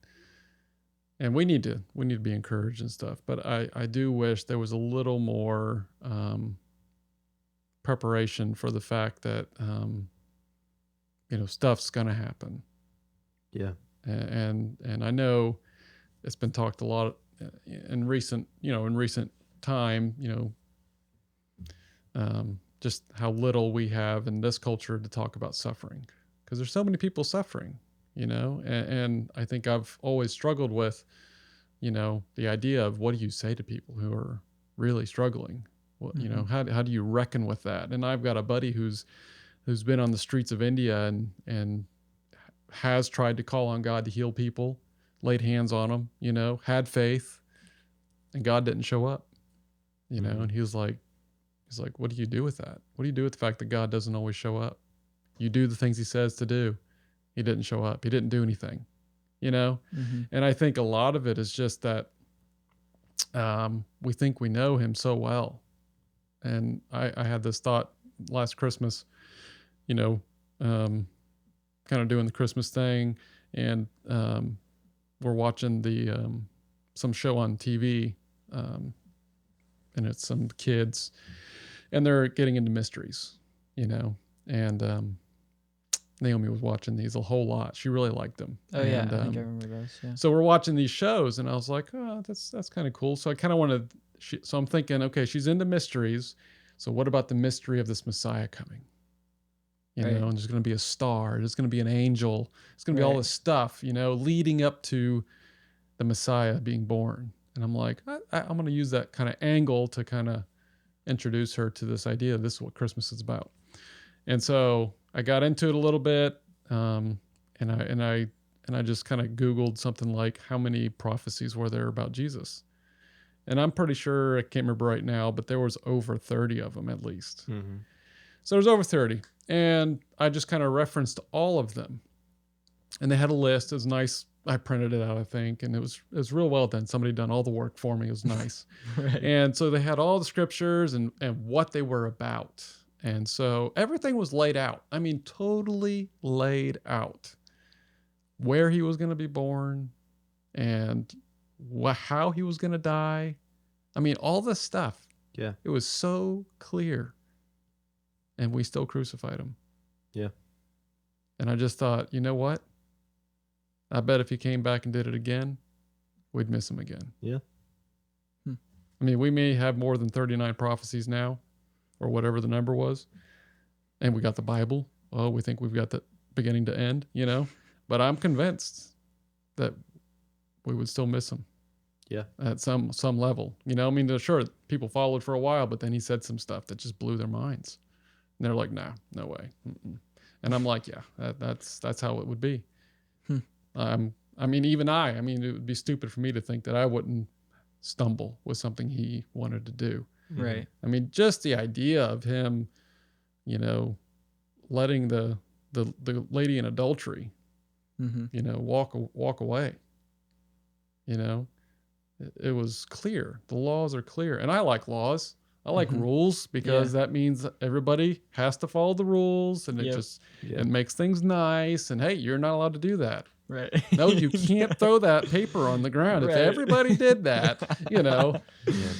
we need to be encouraged and stuff. But I do wish there was a little more preparation for the fact that stuff's gonna happen. Yeah. And I know it's been talked a lot in recent time, just how little we have in this culture to talk about suffering, because there's so many people suffering, and I think I've always struggled with, the idea of what do you say to people who are really struggling? What, how do you reckon with that? And I've got a buddy who's been on the streets of India and has tried to call on God to heal people, laid hands on them, had faith, and God didn't show up, and he's like, what do you do with that? What do you do with the fact that God doesn't always show up? You do the things he says to do. He didn't show up. He didn't do anything, And I think a lot of it is just that we think we know him so well. And I had this thought last Christmas, kind of doing the Christmas thing, and we're watching some show on TV, and it's some kids, and they're getting into mysteries, and Naomi was watching these a whole lot. She really liked them. Oh, and, yeah, I think I remember those. Yeah. So we're watching these shows, and I was like, oh, that's kind of cool. So I kind of wanted. So I'm thinking, okay, she's into mysteries. So what about the mystery of this Messiah coming? And there's going to be a star. There's going to be an angel. It's going to be all this stuff, leading up to the Messiah being born. And I'm like, I'm going to use that kind of angle to kind of introduce her to this idea. This is what Christmas is about. And so I got into it a little bit, and I just kind of Googled something like, how many prophecies were there about Jesus? And I'm pretty sure, I can't remember right now, but there was over 30 of them at least. So there's over 30. And I just kind of referenced all of them. And they had a list. It was nice. I printed it out, I think. And it was real well done. Somebody done all the work for me. It was nice. Right. And so they had all the scriptures and what they were about. And so everything was laid out. I mean, totally laid out. Where he was going to be born and how he was going to die. I mean, all this stuff. Yeah. It was so clear. And we still crucified him. Yeah. And I just thought, you know what? I bet if he came back and did it again, we'd miss him again. Yeah. I mean, we may have more than 39 prophecies now, or whatever the number was. And we got the Bible. Oh, we think we've got the beginning to end, But I'm convinced that we would still miss him. Yeah. At some level. I mean, sure, people followed for a while, but then he said some stuff that just blew their minds. And they're like, nah, no way. And I'm like, yeah, that's how it would be. I mean, it would be stupid for me to think that I wouldn't stumble with something he wanted to do. Right. I mean, just the idea of him, letting the lady in adultery, walk away. It was clear. The laws are clear. And I like laws. I like rules because that means everybody has to follow the rules, and it makes things nice. And hey, you're not allowed to do that. Right. No, you can't throw that paper on the ground. If everybody did that,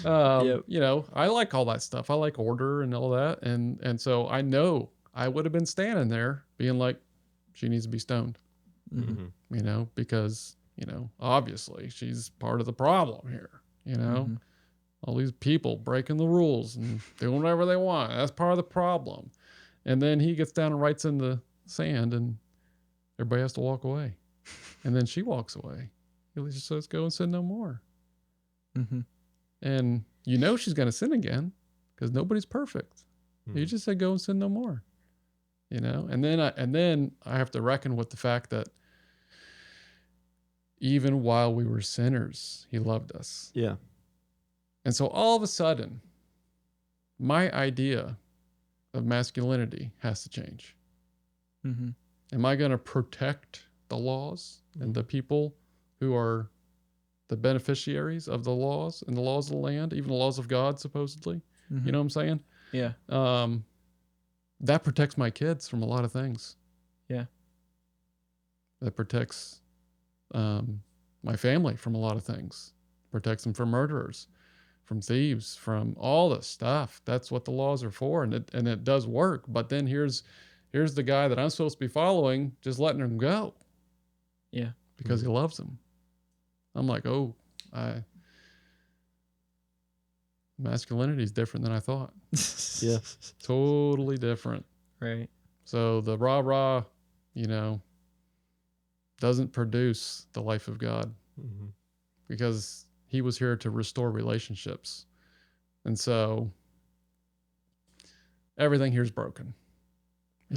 I like all that stuff. I like order and all that. And so I know I would have been standing there being like, she needs to be stoned, because, obviously she's part of the problem here, all these people breaking the rules and doing whatever they want. That's part of the problem. And then he gets down and writes in the sand, and everybody has to walk away. And then she walks away. He just says, go and sin no more. And she's going to sin again because nobody's perfect. He just said, go and sin no more. you know. And then I have to reckon with the fact that even while we were sinners, he loved us. Yeah. And so all of a sudden, my idea of masculinity has to change. Mm-hmm. Am I going to protect the laws and the people who are the beneficiaries of the laws and the laws of the land, even the laws of God, supposedly? Mm-hmm. You know what I'm saying? Yeah. That protects my kids from a lot of things. Yeah. That protects my family from a lot of things. Protects them from murderers, from thieves, from all this stuff. That's what the laws are for, and it does work. But then here's the guy that I'm supposed to be following, just letting him go. Yeah. Because he loves him. I'm like, oh, masculinity is different than I thought. Yeah. Totally different. Right. So the rah, doesn't produce the life of God, because he was here to restore relationships. And so everything here is broken.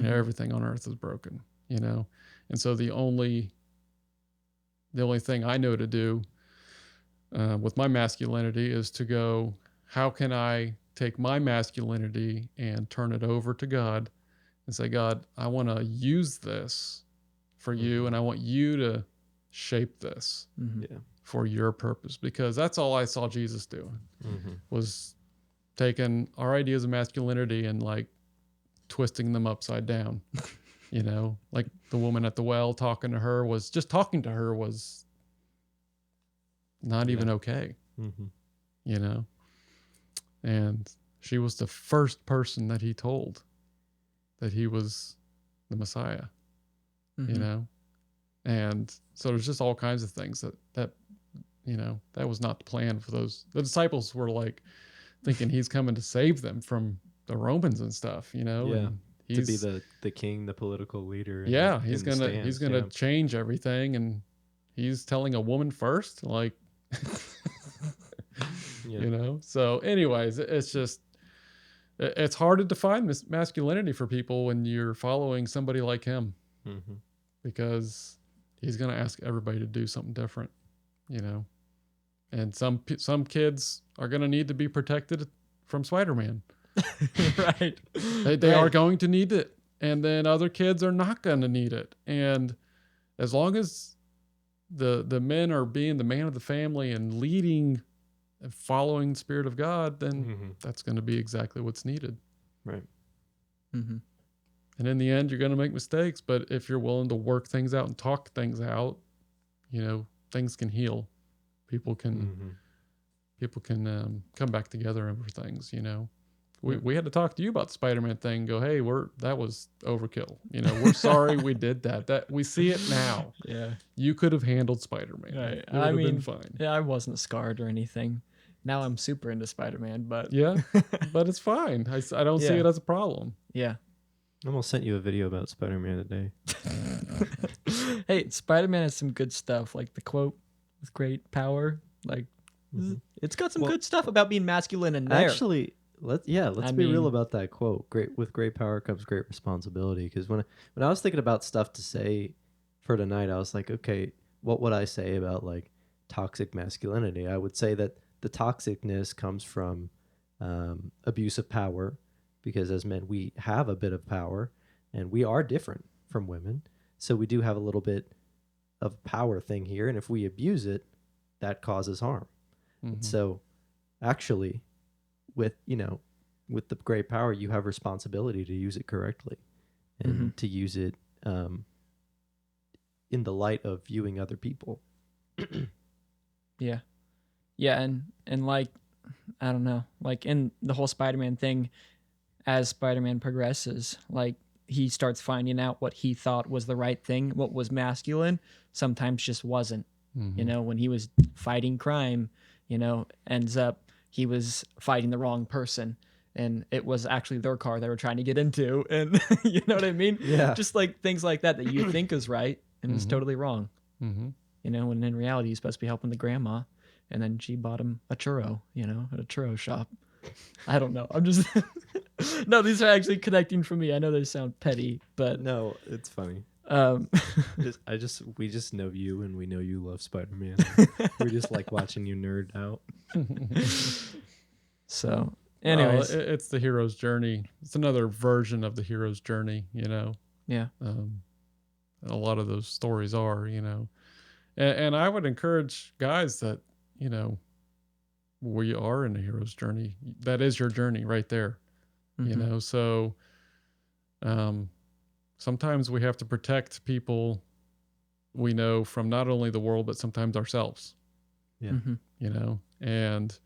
Everything on earth is broken, And so the only thing I know to do with my masculinity is to go, how can I take my masculinity and turn it over to God and say, God, I want to use this for you, and I want you to shape this for your purpose, because that's all I saw Jesus doing, was taking our ideas of masculinity and like twisting them upside down. Like the woman at the well, talking to her was not even okay. And she was the first person that he told that he was the Messiah. And so there's just all kinds of things that was not the plan for those. The disciples were like thinking he's coming to save them from the Romans and stuff, and to be the king, the political leader. He's gonna change everything, and he's telling a woman first, like, So anyways, it's hard to define masculinity for people when you're following somebody like him, because he's gonna ask everybody to do something different, and some kids are gonna need to be protected from Spider-Man. Right. They are going to need it. And then other kids are not going to need it. And as long as the men are being the man of the family and leading and following the Spirit of God, then that's going to be exactly what's needed. Right. And in the end, you're going to make mistakes. But if you're willing to work things out and talk things out, things can heal. People can come back together over things, We had to talk to you about the Spider-Man thing. Go, hey, that was overkill. We're sorry we did that. That we see it now. Yeah, you could have handled Spider-Man. Right. It would have been fine. Yeah, I wasn't scarred or anything. Now I'm super into Spider-Man, but yeah, but it's fine. I don't see it as a problem. Yeah. I almost sent you a video about Spider-Man today. Hey, Spider-Man has some good stuff, like the quote with great power. Like, it's got some good stuff about being masculine in there. Actually. Let's be real about that quote. With great power comes great responsibility. Because when I was thinking about stuff to say for tonight, I was like, okay, what would I say about like toxic masculinity? I would say that the toxicness comes from abuse of power, because as men we have a bit of power, and we are different from women, so we do have a little bit of power thing here, and if we abuse it, that causes harm. So, actually, with the great power, you have responsibility to use it correctly, and to use it in the light of viewing other people. Yeah, and like, I don't know, like in the whole Spider-Man thing, as Spider-Man progresses, like he starts finding out what he thought was the right thing, what was masculine, sometimes just wasn't. When he was fighting crime, ends up he was fighting the wrong person, and it was actually their car they were trying to get into, and you know what I mean? Yeah. Just like things like that you think is right, and it's totally wrong. When in reality he's supposed to be helping the grandma, and then she bought him a churro, at a churro shop. I don't know. I'm just no. These are actually connecting for me. I know they sound petty, but No, it's funny. um, We just know you, and we know you love Spider-Man. We just like watching you nerd out. so Well, anyways, it's the hero's journey. It's another version of the hero's journey, you know. yeah. A lot of those stories are, you know. And I would encourage guys that, you know, we are in a hero's journey. That is your journey right there, you Mhm. know. So sometimes we have to protect people we know from not only the world, but sometimes ourselves, Yeah. Mhm. you know. And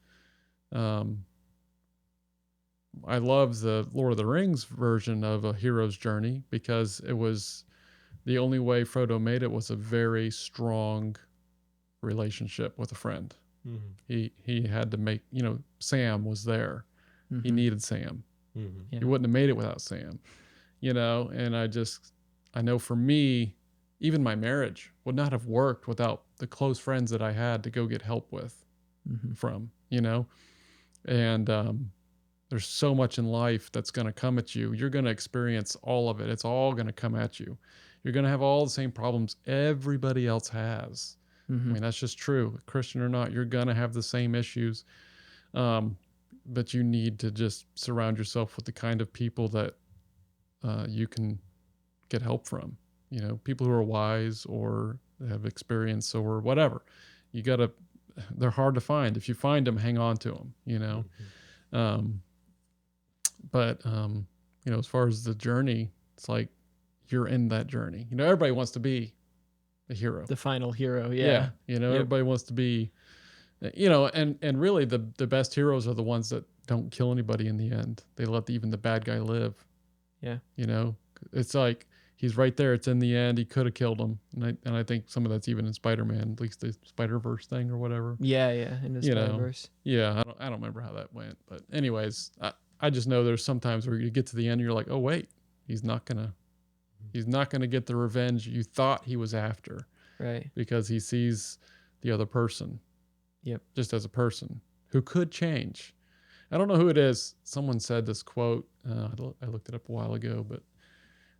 I love the Lord of the Rings version of a hero's journey because it was the only way Frodo made it was a very strong relationship with a friend. Mm-hmm. He had to make, you know, Sam was there. He Mhm. needed Sam. Mm-hmm. Yeah. He wouldn't have made it without Sam, you know. And I know for me, even my marriage would not have worked without the close friends that I had to go get help with Mhm. from, you know. And there's so much in life that's going to come at you. You're going to experience all of it. It's all going to come at you. You're going to have all the same problems everybody else has. I Mhm. mean, that's just true. Christian or not, you're going to have the same issues. But you need to just surround yourself with the kind of people that you can get help from. You know, people who are wise or have experience or whatever. You got to, they're hard to find. If you find them, hang on to them, you know. Mm-hmm. But you know, as far as the journey, it's like you're in that journey. You know, everybody wants to be a hero. The final hero. Yeah. You know, Yep. everybody wants to be, you know, and really the best heroes are the ones that don't kill anybody in the end. They let even the bad guy live. Yeah. You know, it's like he's right there. It's in the end. He could have killed him, and I think some of that's even in Spider-Man, at least the Spider-Verse thing or whatever. Yeah. Yeah. In the You know, Spider-Verse. yeah, I don't remember how that went, but anyways, I just know there's sometimes where you get to the end, and you're like, oh wait, he's not gonna get the revenge you thought he was after, Right. because he sees the other person, Yep. just as a person who could change. I don't know who it is. Someone said this quote. I looked it up a while ago, but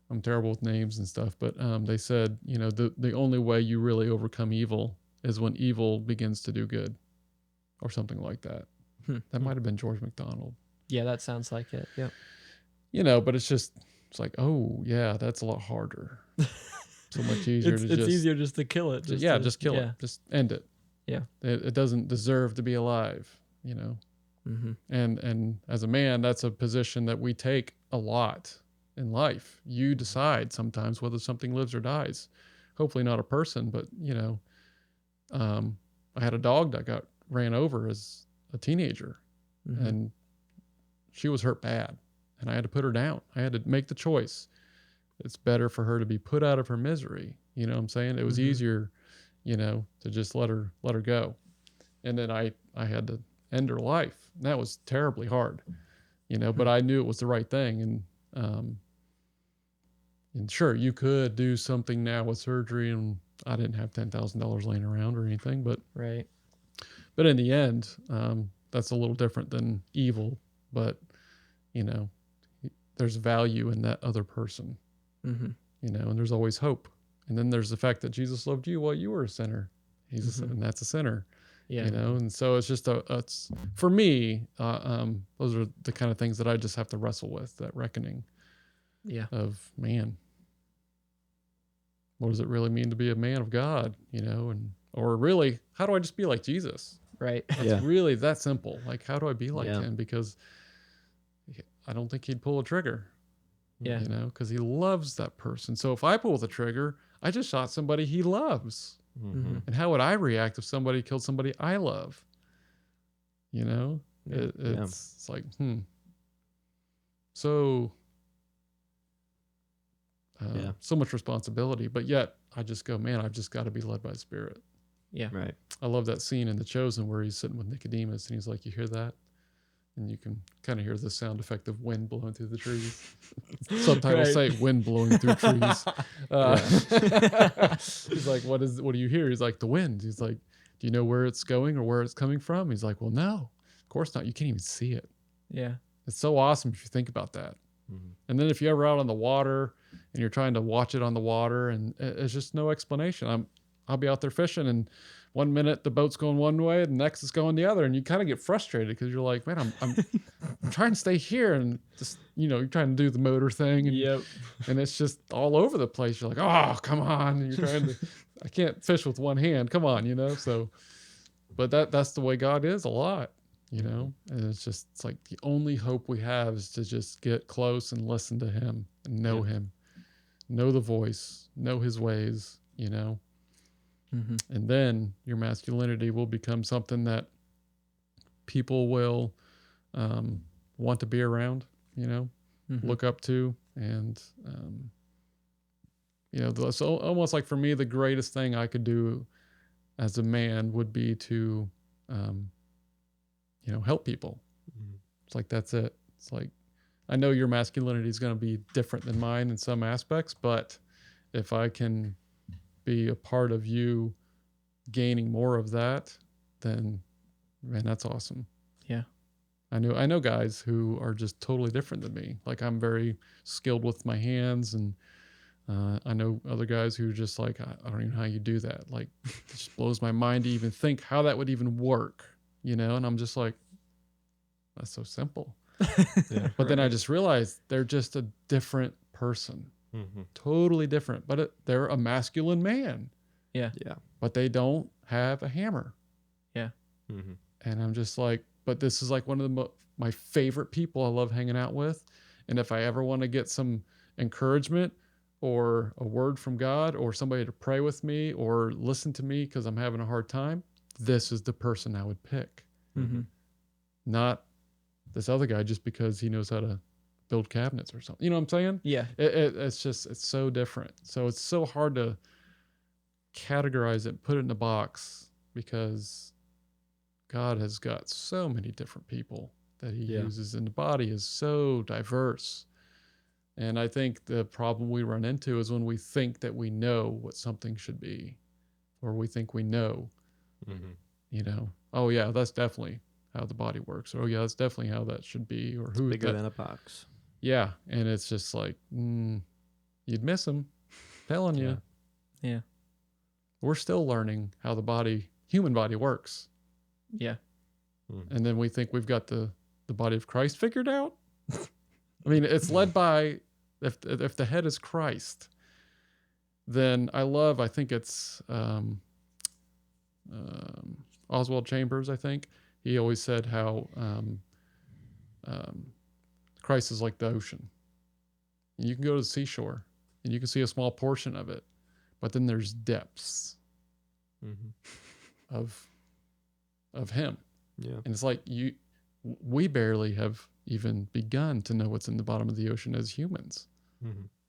I'm terrible with names and stuff. But they said, you know, the only way you really overcome evil is when evil begins to do good, or something like that. That might have been George MacDonald. Yeah, that sounds like it. Yep. You know, but it's like, oh yeah, that's a lot harder. So much easier to It's just easier just to kill it. just kill yeah. it, just end it. Yeah. It doesn't deserve to be alive, you know. Mm-hmm. And as a man, that's a position that we take a lot in life. You decide sometimes whether something lives or dies. Hopefully not a person, but you know, I had a dog that got ran over as a teenager, Mm-hmm. and she was hurt bad, and I had to put her down. I had to make the choice. It's better for her to be put out of her misery. You know what I'm saying? It was Mhm. easier, you know, to just let her go. And then I had to end her life. And that was terribly hard, you know, but I knew it was the right thing. And sure, you could do something now with surgery, and I didn't have $10,000 laying around or anything, but Right. in the end, that's a little different than evil. But you know, there's value in that other person, Mm-hmm. you know, and there's always hope. And then there's the fact that Jesus loved you while you were a sinner. And that's a sinner, Yeah. you know. And so it's just it's for me. Those are the kind of things that I just have to wrestle with. That reckoning Yeah. of, man, what does it really mean to be a man of God, you know? And or really, how do I just be like Jesus? Right. It's really that simple. Like, how do I be like Yeah. him? Because I don't think he'd pull a trigger. Yeah. You know, because he loves that person. So if I pull the trigger, I just shot somebody he loves. Mm-hmm. And how would I react if somebody killed somebody I love? You know, Yeah. it's like, So, so much responsibility, but yet I just go, man, I've just got to be led by the Spirit. Yeah. Right. I love that scene in The Chosen where he's sitting with Nicodemus and he's like, you hear that? And you can kind of hear the sound effect of wind blowing through the trees. Subtitles say wind blowing through trees. He's like, what do you hear? He's like, the wind. He's like, do you know where it's going or where it's coming from? He's like, well, no, of course not. You can't even see it. Yeah. It's so awesome if you think about that. Mhm. And then if you're ever out on the water and you're trying to watch it on the water, and it's just no explanation. I'll be out there fishing, and 1 minute the boat's going one way, and the next it's going the other, and you kind of get frustrated because you're like, man, I'm trying to stay here, and just you're trying to do the motor thing, and and it's just all over the place. You're like, oh, come on, and you're trying to. I can't fish with one hand. Come on, So, but that's the way God is a lot. And it's like the only hope we have is to just get close and listen to him and know him, know the voice, know his ways, Mm-hmm. and then your masculinity will become something that people will want to be around, Mm-hmm. look up to. And, so almost like for me, the greatest thing I could do as a man would be to, help people. Mhm. It's like, that's it. It's like, I know your masculinity is going to be different than mine in some aspects, but if I can be a part of you gaining more of that, then man, that's awesome. Yeah. I know guys who are just totally different than me. Like I'm very skilled with my hands, and I know other guys who are just like, I don't even know how you do that. Like it just blows my mind to even think how that would even work, and I'm just like, that's so simple. Yeah. But then I just realized they're just a different person, Mhm. totally different, but they're a masculine man, Yeah. Yeah. but they don't have a hammer. Yeah. Mhm. And I'm just like, but this is like one of my favorite people I love hanging out with. And if I ever want to get some encouragement or a word from God or somebody to pray with me or listen to me because I'm having a hard time, this is the person I would pick. Mm-hmm. Not this other guy just because he knows how to build cabinets or something. You know what I'm saying? Yeah. It's so different. So it's so hard to categorize it, put it in a box, because God has got so many different people that he uses, and the body is so diverse. And I think the problem we run into is when we think that we know what something should be, or we think we know, Mhm. Oh yeah, that's definitely how the body works. Or oh yeah, that's definitely how that should be. Or who Bigger that, than a box. yeah. And it's just like, you'd miss them. Telling you. Yeah. We're still learning how the human body works. Yeah. And then we think we've got the body of Christ figured out. I mean, it's led by, if the head is Christ, then I think it's Oswald Chambers, I think. He always said how Christ is like the ocean. And you can go to the seashore and you can see a small portion of it, but then there's depths of him. Yeah. And it's like we barely have even begun to know what's in the bottom of the ocean as humans.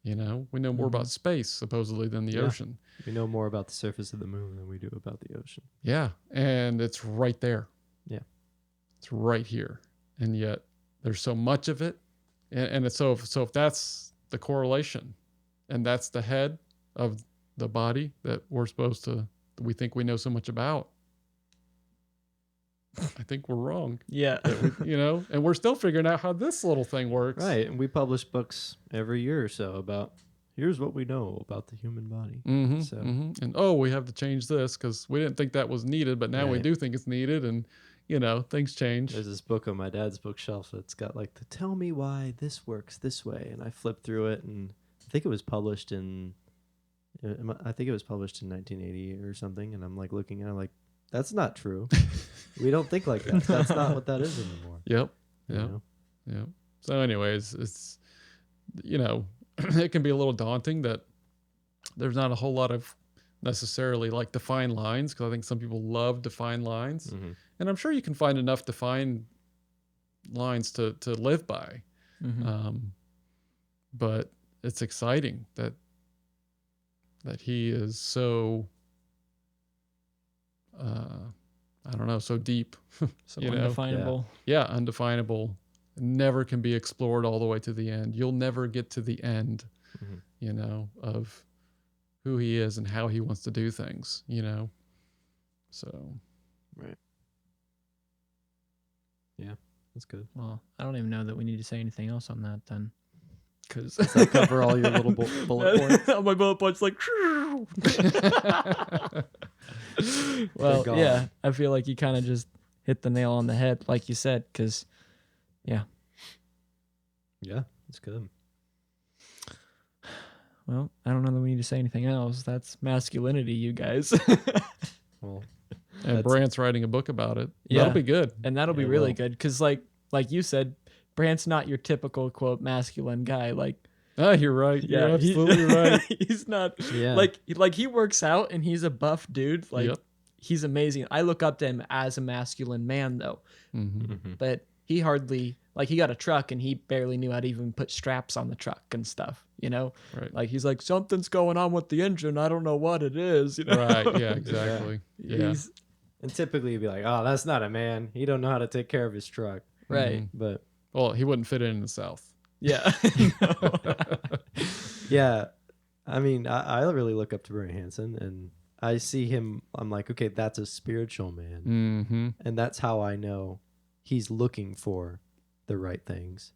We know more about space supposedly than the ocean. We know more about the surface of the moon than we do about the ocean. Yeah, and it's right there. Yeah, it's right here, and yet there's so much of it, and it's so if that's the correlation, and that's the head of the body that we think we know so much about. I think we're wrong. Yeah. And we're still figuring out how this little thing works. right. And we publish books every year or so about here's what we know about the human body. So And we have to change this because we didn't think that was needed, but now we do think it's needed, and things change. There's this book on my dad's bookshelf that's got like the tell me why this works this way, and I flipped through it, and I think it was published in 1980 or something, and I'm like looking at it like, that's not true. We don't think like that. That's not what that is anymore. Yep. You know? So anyways, it's it can be a little daunting that there's not a whole lot of necessarily like defined lines, because I think some people love defined lines. And I'm sure you can find enough defined lines to live by. But it's exciting that he is so I don't know, so deep. So undefinable. Yeah, undefinable. Never can be explored all the way to the end. You'll never get to the end, of who he is and how he wants to do things, So. Right. Yeah. That's good. Well, I don't even know that we need to say anything else on that then. Because Does that cover all your little bullet points? All my bullet points like. Well, gone. yeah, I feel like you kind of just hit the nail on the head, like you said. Because, Yeah, that's good. well, I don't know that we need to say anything else. That's masculinity, you guys. Well, And That's- Brant's writing a book about it. Yeah. That'll be good. And that'll be Yeah, really well. good. Because, like you said, Brant's not your typical, quote, masculine guy. Like, Ah, you're right. You're yeah, absolutely right. He's not. yeah. Like he works out and he's a buff dude. Like, Yep. he's amazing. I look up to him as a masculine man, though. Mm-hmm. Mhm. But he hardly, like, he got a truck and he barely knew how to even put straps on the truck and stuff, you know? Right. Like, he's like, something's going on with the engine. I don't know what it is, you know? Right. Yeah, exactly. Yeah. He's, And typically you'd be like, oh, that's not a man. He don't know how to take care of his truck. right. Mhm. But Well, he wouldn't fit in the South. Yeah. yeah, I mean, I really look up to Brent Hansen, and I see him. I'm like, okay, that's a spiritual man, Mm-hmm. and that's how I know he's looking for the right things.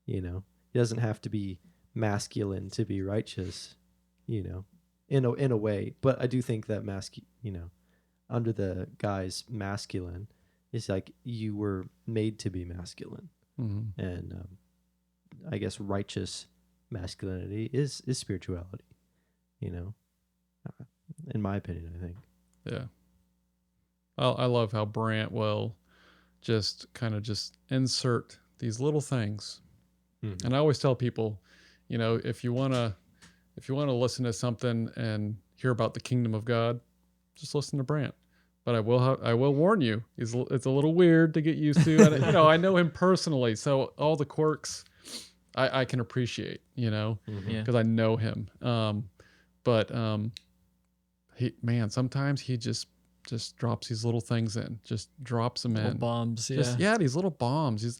You know, he doesn't have to be masculine to be righteous. You know, in a way, but I do think that under the guy's masculine, it's like you were made to be masculine, Mm-hmm. and I guess righteous masculinity is spirituality. You know, in my opinion, I think. Yeah. I love how Brant will just kind of just insert these little things. Mhm. And I always tell people, you know, if you want to listen to something and hear about the kingdom of God, just listen to Brant. But I will warn you, it's a little weird to get used to. And, you know, I know him personally, so all the quirks I can appreciate, you know, Yeah. because I know him. But sometimes he just drops these little things in, just drops them Little in. bombs. Yeah. Just, these little bombs. He's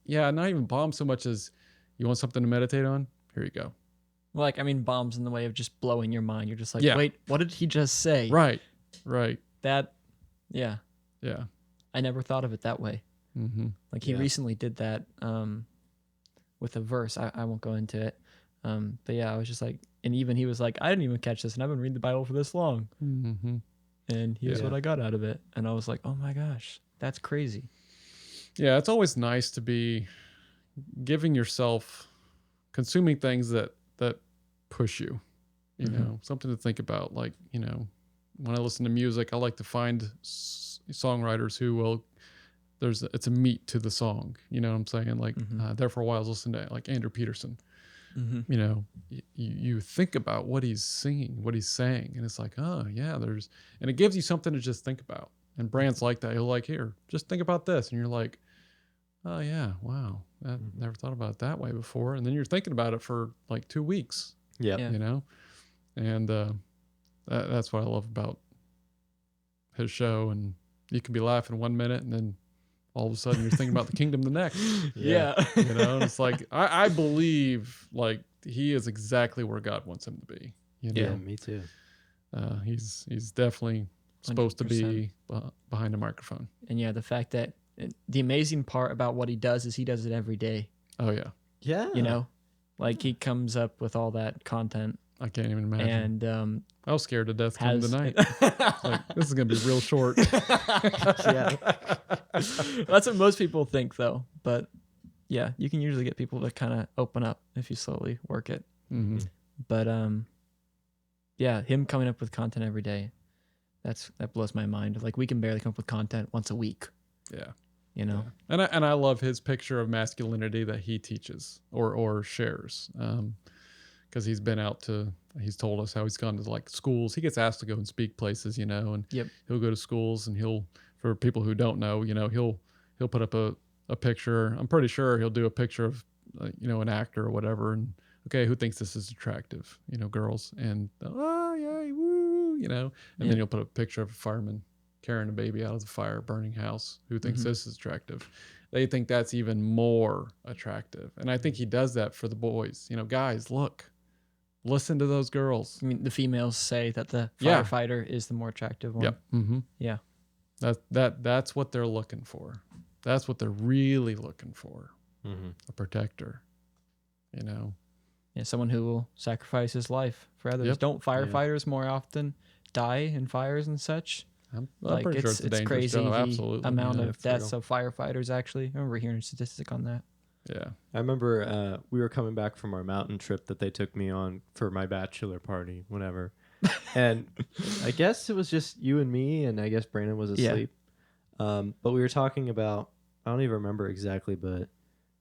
not even bombs so much as you want something to meditate on. Here you go. Well, like, I mean, bombs in the way of just blowing your mind. You're just like, Yeah. wait, what did he just say? Right. That, yeah. Yeah. I never thought of it that way. Mm-hmm. Like, he Yeah. recently did that with a verse. I won't go into it. But yeah, I was just like, and even he was like, I didn't even catch this, and I've been reading the Bible for this long. Mm-hmm. And here's Yeah. what I got out of it. And I was like, oh my gosh, that's crazy. Yeah, it's always nice to be giving yourself, consuming things that push you. You Mhm. know, something to think about. Like, you know, when I listen to music, I like to find songwriters who will. It's a meat to the song. You know what I'm saying? Like, Mhm. there for a while, I was listening to like Andrew Peterson. Mm-hmm. You know, you think about what he's singing, what he's saying, and it's like, oh yeah, and it gives you something to just think about. And Brand's like that. He'll like, here, just think about this, and you're like, oh yeah, wow, I've never thought about it that way before. And then you're thinking about it for like 2 weeks. Yep. Yeah. You know, and that's what I love about his show. And you can be laughing 1 minute, and then all of a sudden you're thinking about the kingdom the next. Yeah. You know, and it's like I believe like he is exactly where God wants him to be. You know, Yeah, me too. he's definitely supposed to be behind a microphone. And yeah, the fact that the amazing part about what he does is he does it every day. Oh yeah, Yeah. You know, like he comes up with all that content I can't even imagine. and I was scared to death coming has tonight. Like, this is gonna be real short. Yeah. That's what most people think, though. But yeah, you can usually get people to kind of open up if you slowly work it. Mm-hmm. But yeah, him coming up with content every day, that blows my mind. Like, we can barely come up with content once a week. Yeah. You know. Yeah. And I love his picture of masculinity that he teaches or shares. Because he's told us how he's gone to like schools. He gets asked to go and speak places, you know, and Yep. he'll go to schools and for people who don't know, you know, he'll put up a picture. I'm pretty sure he'll do a picture of, you know, an actor or whatever. And okay, who thinks this is attractive? You know, girls. And oh yeah, woo, you know. And Yeah. then he'll put a picture of a fireman carrying a baby out of the fire, burning house. Who thinks Mhm. this is attractive? They think that's even more attractive. And I think he does that for the boys. You know, guys, look. Listen to those girls. I mean, the females say that the Yeah. firefighter is the more attractive one. Yep. Mm-hmm. Yeah. That's what they're looking for. That's what they're really looking for. Mm-hmm. A protector, you know. Yeah, someone who will sacrifice his life for others. Yep. Don't firefighters more often die in fires and such? I'm Like pretty sure it's a dangerous crazy job. the Absolutely. amount yeah, of it's deaths real. of firefighters. Actually, I remember hearing a statistic on that. Yeah. I remember we were coming back from our mountain trip that they took me on for my bachelor party, whatever. And I guess it was just you and me, and I guess Brandon was Yeah. asleep. But we were talking about, I don't even remember exactly, but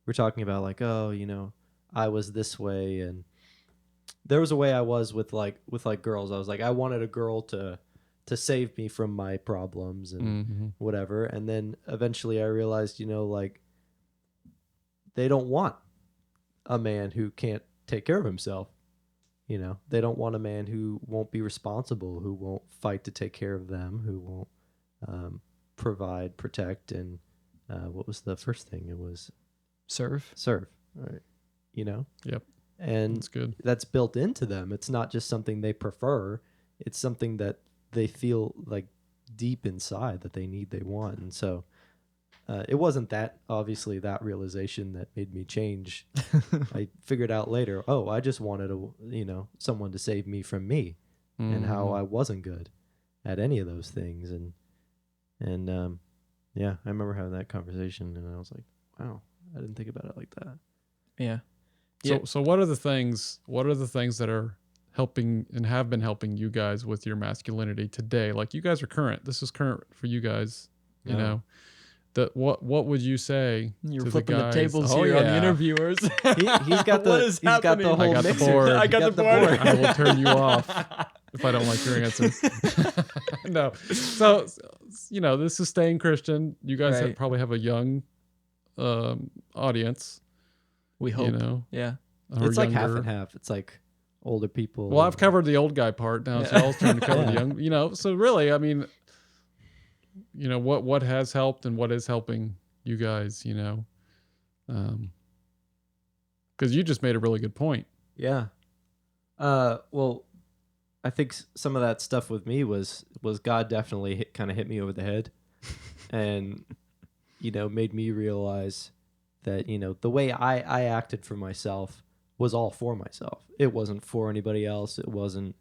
we're talking about like, oh, you know, I was this way, and there was a way I was with girls. I was like, I wanted a girl to save me from my problems and Mm-hmm. whatever. And then eventually I realized, you know, like they don't want a man who can't take care of himself. You know, they don't want a man who won't be responsible, who won't fight to take care of them, who won't provide, protect, and what was the first thing? It was Serve. right? You know. Yep. And That's good. that's built into them. It's not just something they prefer. It's something that they feel like deep inside that they need, they want. And so it wasn't obviously that realization that made me change. I figured out later, oh, I just wanted someone to save me from me and how I wasn't good at any of those things. And yeah, I remember having that conversation and I was like, wow, I didn't think about it like that. Yeah. So what are the things that are helping and have been helping you guys with your masculinity today? Like you guys are current. This is current for you guys, you know. What would you say You're to flipping the the guys? tables Oh, here on the yeah. interviewers. He's got the What is he's got happening? the whole I got the mixer. board. I got the board. I will turn you off if I don't like your answer. No. So, you know, this is Staying Christian. You guys Right. probably have a young audience, We hope. you know. Yeah. Or It's like half younger. and half. It's like older people. Well, I've covered the old guy part now, so Yeah. I was trying to cover the Yeah. young, you know. So really, I mean, you know, what has helped and what is helping you guys, you know, because you just made a really good point. Yeah. Well, I think some of that stuff with me was God definitely kind of hit me over the head, and you know made me realize that you know the way I acted for myself was all for myself. It wasn't for anybody else. It wasn't.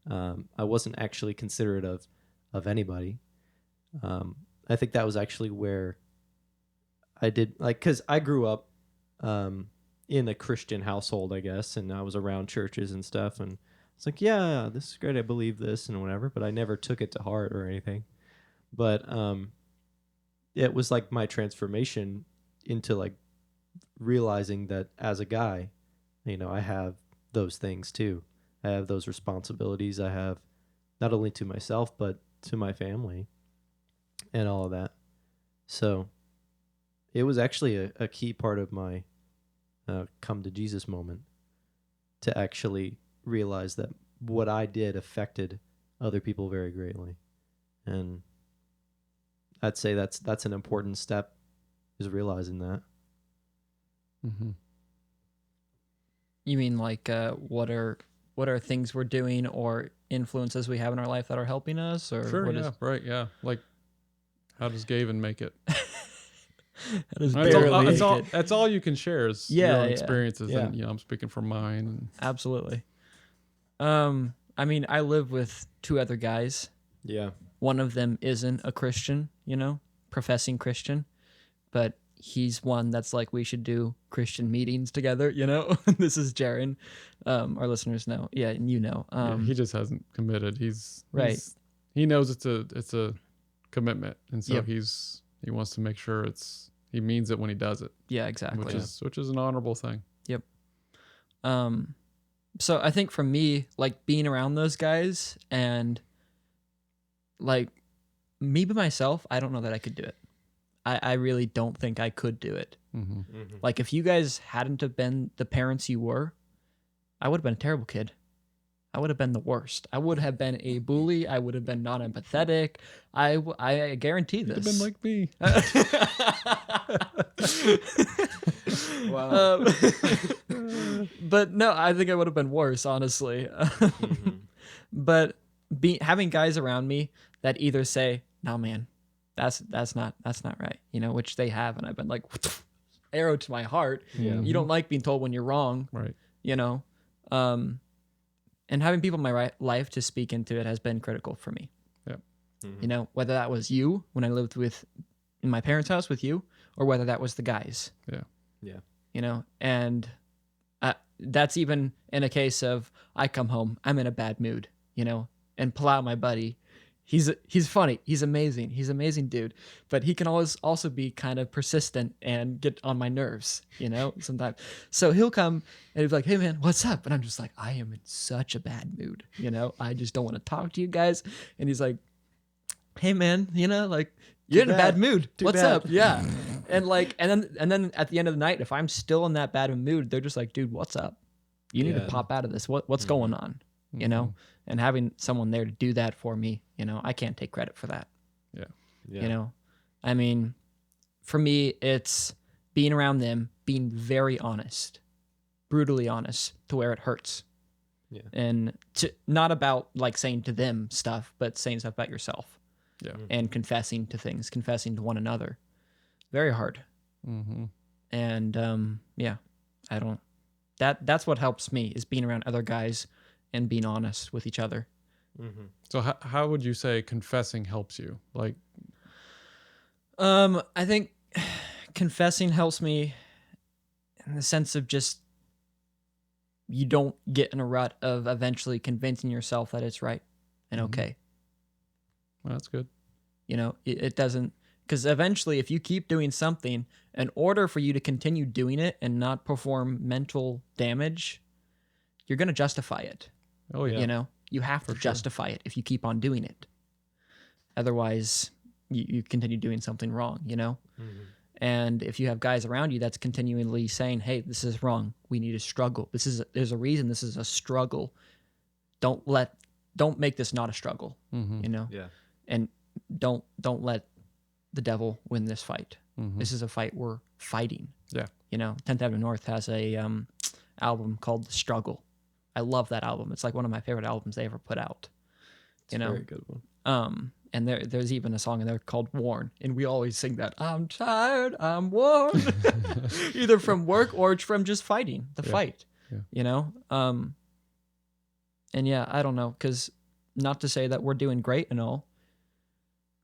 I wasn't actually considerate of anybody. I think that was actually where I did because I grew up in a Christian household, I guess, and I was around churches and stuff, and it's like, yeah, this is great. I believe this and whatever, but I never took it to heart or anything. But it was like my transformation into like realizing that as a guy, you know, I have those things too. I have those responsibilities. I have not only to myself, but to my family and all of that. So it was actually a key part of my come to Jesus moment to actually realize that what I did affected other people very greatly. And I'd say that's an important step, is realizing that. Mm-hmm. You mean like what are things we're doing or influences we have in our life that are helping us, or Sure, what yeah, is right, yeah. Like, how does Gavin make it? that is That's barely all, make it. that's all you can share is your Yeah, own yeah. experiences, Yeah. and you know, I'm speaking from mine. And Absolutely. I mean, I live with two other guys. Yeah. One of them isn't a Christian, you know, professing Christian, but he's one that's like, we should do Christian meetings together, you know. This is Jaron. Our listeners know. Yeah, and you know. yeah, he just hasn't committed. He's Right. He knows it's a commitment, and so Yep. he wants to make sure he means it when he does it, Yeah, exactly. which is an honorable thing. So I think for me, like being around those guys and like me by myself, I don't know that I could do it. I really don't think I could do it. Mm-hmm. Like if you guys hadn't have been the parents you were, I would have been a terrible kid. I would have been the worst. I would have been a bully. I would have been not empathetic. I guarantee You'd have this. been like me. Wow. But no, I think I would have been worse, honestly. Mm-hmm. But having guys around me that either say, "Nah, man, that's not right, you know, which they have, and I've been like, arrow to my heart. Yeah. You don't like being told when you're wrong, Right. you know. And having people in my life to speak into it has been critical for me. Yep. You know, whether that was you when I lived in my parents' house with you, or whether that was the guys. Yeah. Yeah. You know, and that's even in a case of I come home, I'm in a bad mood, you know, and pull out my buddy. He's funny. He's amazing. He's an amazing dude, but he can always also be kind of persistent and get on my nerves, you know, sometimes. So he'll come and he'll be like, "Hey man, what's up?" And I'm just like, "I am in such a bad mood, you know. I just don't want to talk to you guys." And he's like, "Hey man, you know, like you're in a bad mood. What's up?" Yeah. And like, and then at the end of the night, if I'm still in that bad of a mood, they're just like, "Dude, what's up? You need to pop out of this. What's going on?" You know, and having someone there to do that for me, you know, I can't take credit for that. Yeah. Yeah. You know, I mean, for me, it's being around them, being very honest, brutally honest to where it hurts. Yeah. And not about like saying to them stuff, but saying stuff about yourself. Yeah. And confessing to things, confessing to one another. Very hard. Mm-hmm. And yeah, that's what helps me is being around other guys and being honest with each other. Mm-hmm. So how would you say confessing helps you? Like, I think confessing helps me in the sense of just you don't get in a rut of eventually convincing yourself that it's right and okay. well, that's good. You know, it doesn't, because eventually if you keep doing something, in order for you to continue doing it and not perform mental damage, you're going to justify it. Oh yeah. You know, you have to For sure. justify it if you keep on doing it. Otherwise, you continue doing something wrong, you know? Mm-hmm. And if you have guys around you that's continually saying, "Hey, this is wrong. We need to struggle. There's a reason this is a struggle. Don't make this not a struggle," Mm-hmm. you know? Yeah. And don't let the devil win this fight. Mm-hmm. This is a fight we're fighting. Yeah. You know, 10th Avenue North has a album called The Struggle. I love that album. It's like one of my favorite albums they ever put out. It's You know? a very good one. And there's even a song in there called Worn, and we always sing that. I'm tired, I'm worn. Either from work or from just fighting the fight. Yeah. You know? And yeah, I don't know, because not to say that we're doing great and all,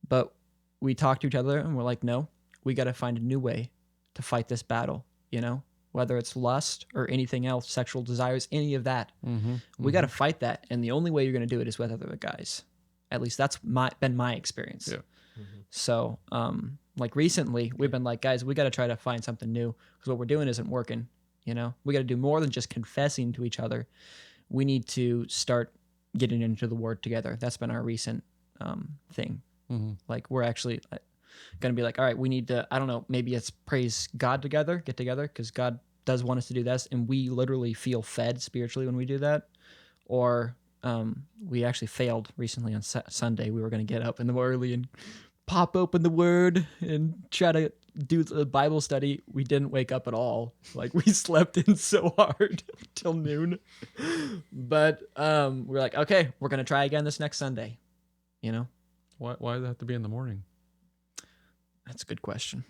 but we talk to each other and we're like, no, we got to find a new way to fight this battle, you know? Whether it's lust or anything else, sexual desires, any of that. Mm-hmm. We got to fight that. And the only way you're going to do it is with other guys. At least that's been my experience. Yeah. Mm-hmm. So, like recently, we've been like, guys, we got to try to find something new because what we're doing isn't working. You know, we got to do more than just confessing to each other. We need to start getting into the word together. That's been our recent thing. Mm-hmm. Like, we're actually going to be like, all right, we need to, I don't know, maybe it's praise God together, get together, because God does want us to do this. And we literally feel fed spiritually when we do that. Or we actually failed recently on Sunday. We were going to get up in the early and pop open the word and try to do the Bible study. We didn't wake up at all. Like, we slept in so hard till noon. But we're like, okay, we're going to try again this next Sunday. You know? Why does it have to be in the morning? That's a good question.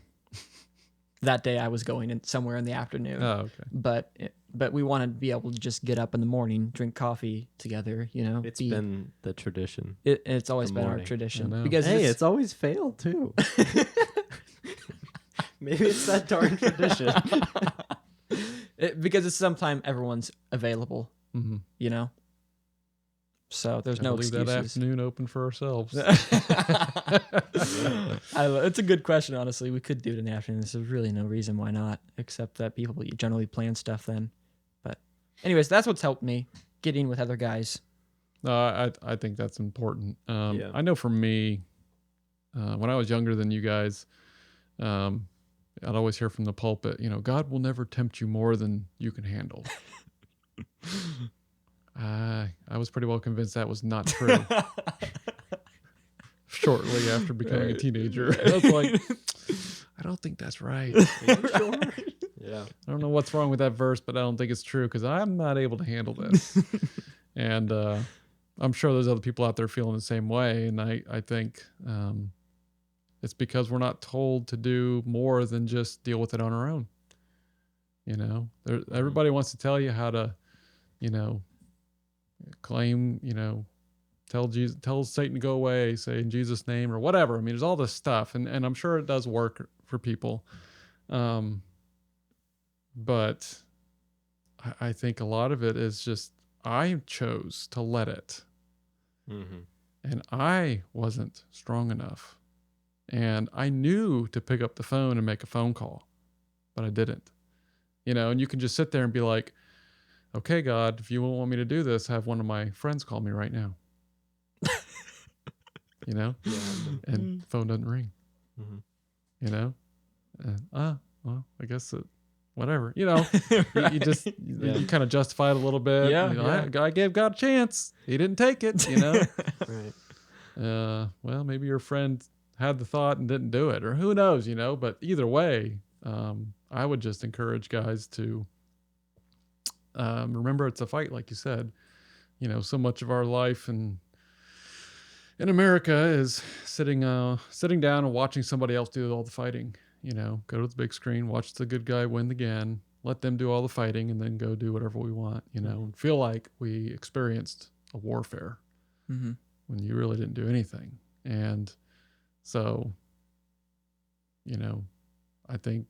That day I was going in somewhere in the afternoon. Oh, okay. But we wanted to be able to just get up in the morning, drink coffee together, you know. It's been the tradition. It's always the been our morning. tradition. I know. Because Hey, it's always failed too. Maybe it's that darn tradition. because it's sometime everyone's available, Mm-hmm. you know. So there's no leave that excuses. afternoon open for ourselves. It's a good question, honestly. We could do it in the afternoon. There's really no reason why not, except that people generally plan stuff then. But anyways, that's what's helped me getting with other guys. No, I think that's important. Yeah. I know for me, when I was younger than you guys, I'd always hear from the pulpit, you know, God will never tempt you more than you can handle. I was pretty well convinced that was not true. Shortly after becoming a teenager, I was like, I don't think that's right. Sure. Yeah. I don't know what's wrong with that verse, but I don't think it's true because I'm not able to handle this. And I'm sure there's other people out there feeling the same way. And I think It's because we're not told to do more than just deal with it on our own. You know, everybody wants to tell you how to, you know, claim, you know, tell Satan to go away, say in Jesus' name or whatever. I mean, there's all this stuff, and I'm sure it does work for people. But I think a lot of it is just I chose to let it. And I wasn't strong enough. And I knew to pick up the phone and make a phone call, but I didn't. You know, and you can just sit there and be like, okay, God, if you won't want me to do this, have one of my friends call me right now. You know? Yeah. And phone doesn't ring. You know? And, well, I guess whatever. You know, Right. you just, you kind of justify it a little bit. Yeah, You know, I gave God a chance. He didn't take it, you know? Right. Well, maybe your friend had the thought and didn't do it, or who knows, you know? But either way, I would just encourage guys to remember it's a fight, like you said. You know, so much of our life in America is sitting down and watching somebody else do all the fighting. You know, go to the big screen, watch the good guy win again, let them do all the fighting, and then go do whatever we want. You know, and feel like we experienced a warfare when you really didn't do anything. And so, you know, I think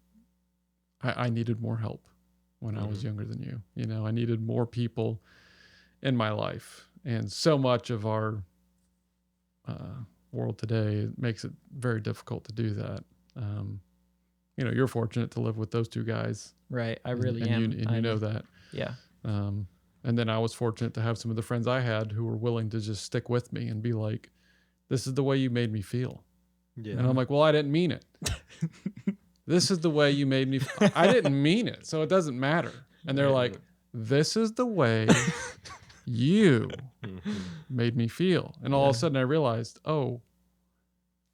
I needed more help when I was younger than you. You know, I needed more people in my life. And so much of our world today makes it very difficult to do that. You know, you're fortunate to live with those two guys. Right. I really and am. You know that. Yeah. And then I was fortunate to have some of the friends I had who were willing to just stick with me and be like, this is the way you made me feel. Yeah. And I'm like, well, I didn't mean it. This is the way you made me feel. I didn't mean it, so it doesn't matter. And they're like, this is the way you made me feel. And all of a sudden I realized, oh,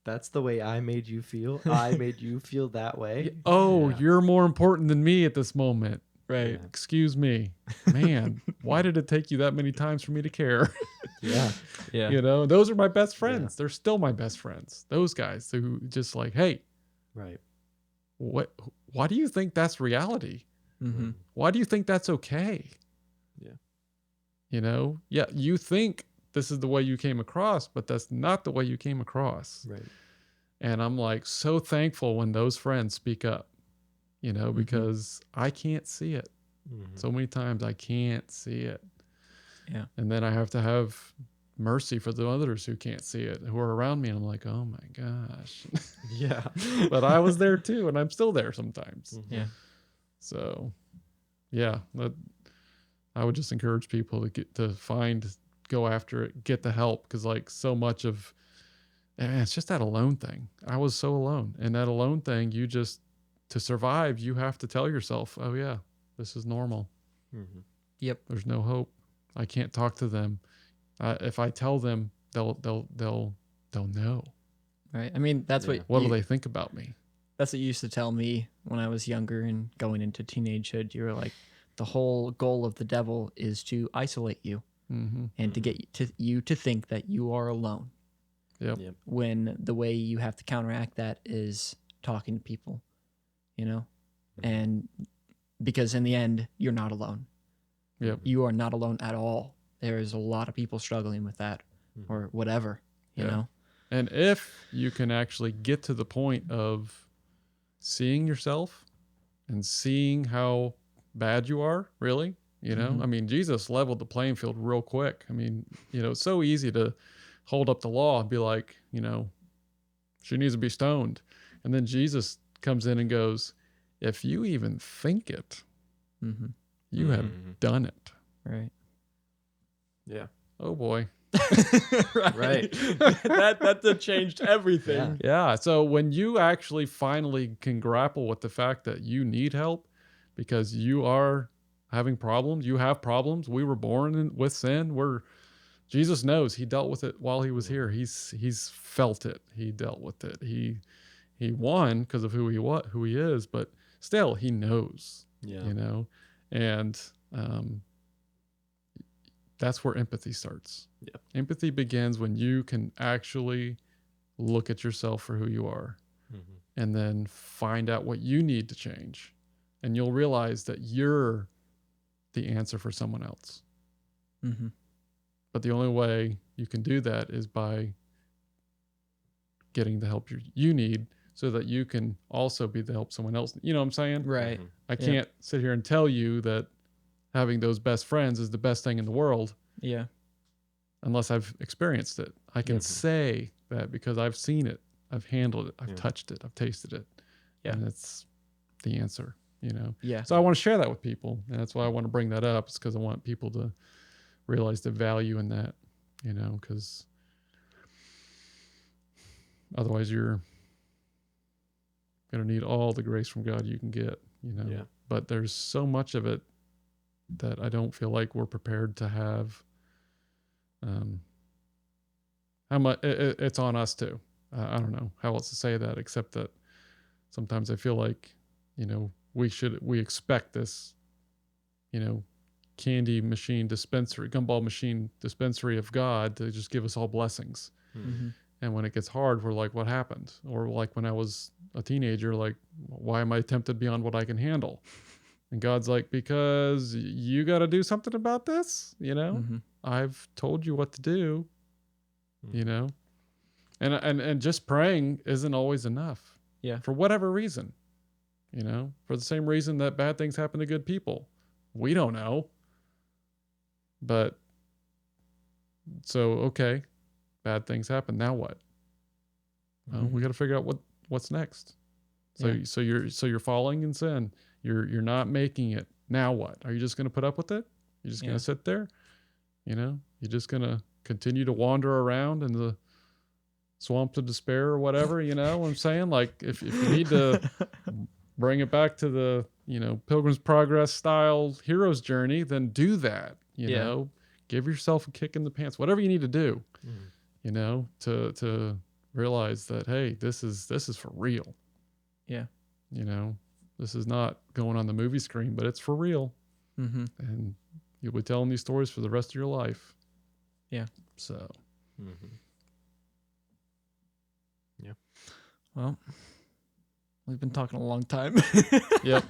That's the way I made you feel. I made you feel that way. You're more important than me at this moment. Right. Yeah. Excuse me. Man, why did it take you that many times for me to care? Yeah. Yeah. You know, those are my best friends. They're still my best friends. Those guys who just like, hey, Right. why do you think that's reality? Why do you think that's okay? Yeah. You know, yeah, you think this is the way you came across, but that's not the way you came across. Right. And I'm like so thankful when those friends speak up, you know, because I can't see it. So many times I can't see it. Yeah. And then I have to have mercy for the others who can't see it, who are around me. And I'm like, oh my gosh. Yeah. But I was there too, and I'm still there sometimes. Yeah. So, yeah, I would just encourage people to go after it, get the help, because like so much of, it's just that alone thing. I was so alone, and that alone thing, to survive, you have to tell yourself, oh yeah, this is normal. Yep. There's no hope. I can't talk to them. If I tell them, they'll know. Right. I mean, that's Yeah. What do they think about me? That's what you used to tell me when I was younger and going into teenagehood. You were like, the whole goal of the devil is to isolate you and to get you to think that you are alone. Yep. When the way you have to counteract that is talking to people, you know, and because in the end, you're not alone. Yep. You are not alone at all. There is a lot of people struggling with that or whatever, you know. And if you can actually get to the point of seeing yourself and seeing how bad you are, really, you know, I mean, Jesus leveled the playing field real quick. I mean, you know, it's so easy to hold up the law and be like, you know, she needs to be stoned. And then Jesus comes in and goes, if you even think it, you have done it. Right. Yeah. Oh boy. Right. that changed everything. Yeah. So when you actually finally can grapple with the fact that you need help because you are having problems, you have problems. We were born with sin. Jesus knows. He dealt with it while he was here. He's felt it. He dealt with it. He won because of who he is, but still he knows. Yeah. You know, and that's where empathy starts. Yeah. Empathy begins when you can actually look at yourself for who you are, Mhm. and then find out what you need to change. And you'll realize that you're the answer for someone else. Mm-hmm. But the only way you can do that is by getting the help you need, so that you can also be the help someone else. You know what I'm saying? Right. Mhm. I can't sit here and tell you that having those best friends is the best thing in the world Yeah. unless I've experienced it. I can Mhm. say that because I've seen it, I've handled it, I've Yeah. touched it, I've tasted it. Yeah. And it's the answer, you know? Yeah. So I want to share that with people. And that's why I want to bring that up. It's because I want people to realize the value in that, you know, because otherwise you're going to need all the grace from God you can get, you know? Yeah. But there's so much of it that I don't feel like we're prepared to have. How much it's on us too. I don't know how else to say that, except that sometimes I feel like, you know, we expect this, you know, candy machine dispensary, gumball machine dispensary of God to just give us all blessings. Mm-hmm. And when it gets hard, we're like, what happened? Or like when I was a teenager, like, why am I tempted beyond what I can handle? And God's like, because you got to do something about this, you know? Mm-hmm. I've told you what to do, Mhm. you know? And just praying isn't always enough. Yeah. For whatever reason, you know? For the same reason that bad things happen to good people. We don't know. But so, okay, bad things happen. Now what? Well, we got to figure out what's next. So Yeah. so you're falling in sin. You're not making it. Now what? Are you just going to put up with it? You're just going Yeah. to sit there? You know, you're just going to continue to wander around in the swamps of despair or whatever, you know what I'm saying? Like if you need to bring it back to the, you know, Pilgrim's Progress style hero's journey, then do that, you Yeah. know, give yourself a kick in the pants, whatever you need to do, Mhm. you know, to realize that, hey, this is for real. Yeah. You know, this is not going on the movie screen, but it's for real. Mm-hmm. And you'll be telling these stories for the rest of your life. Yeah. So, Mhm. Well, we've been talking a long time. yep. Yeah.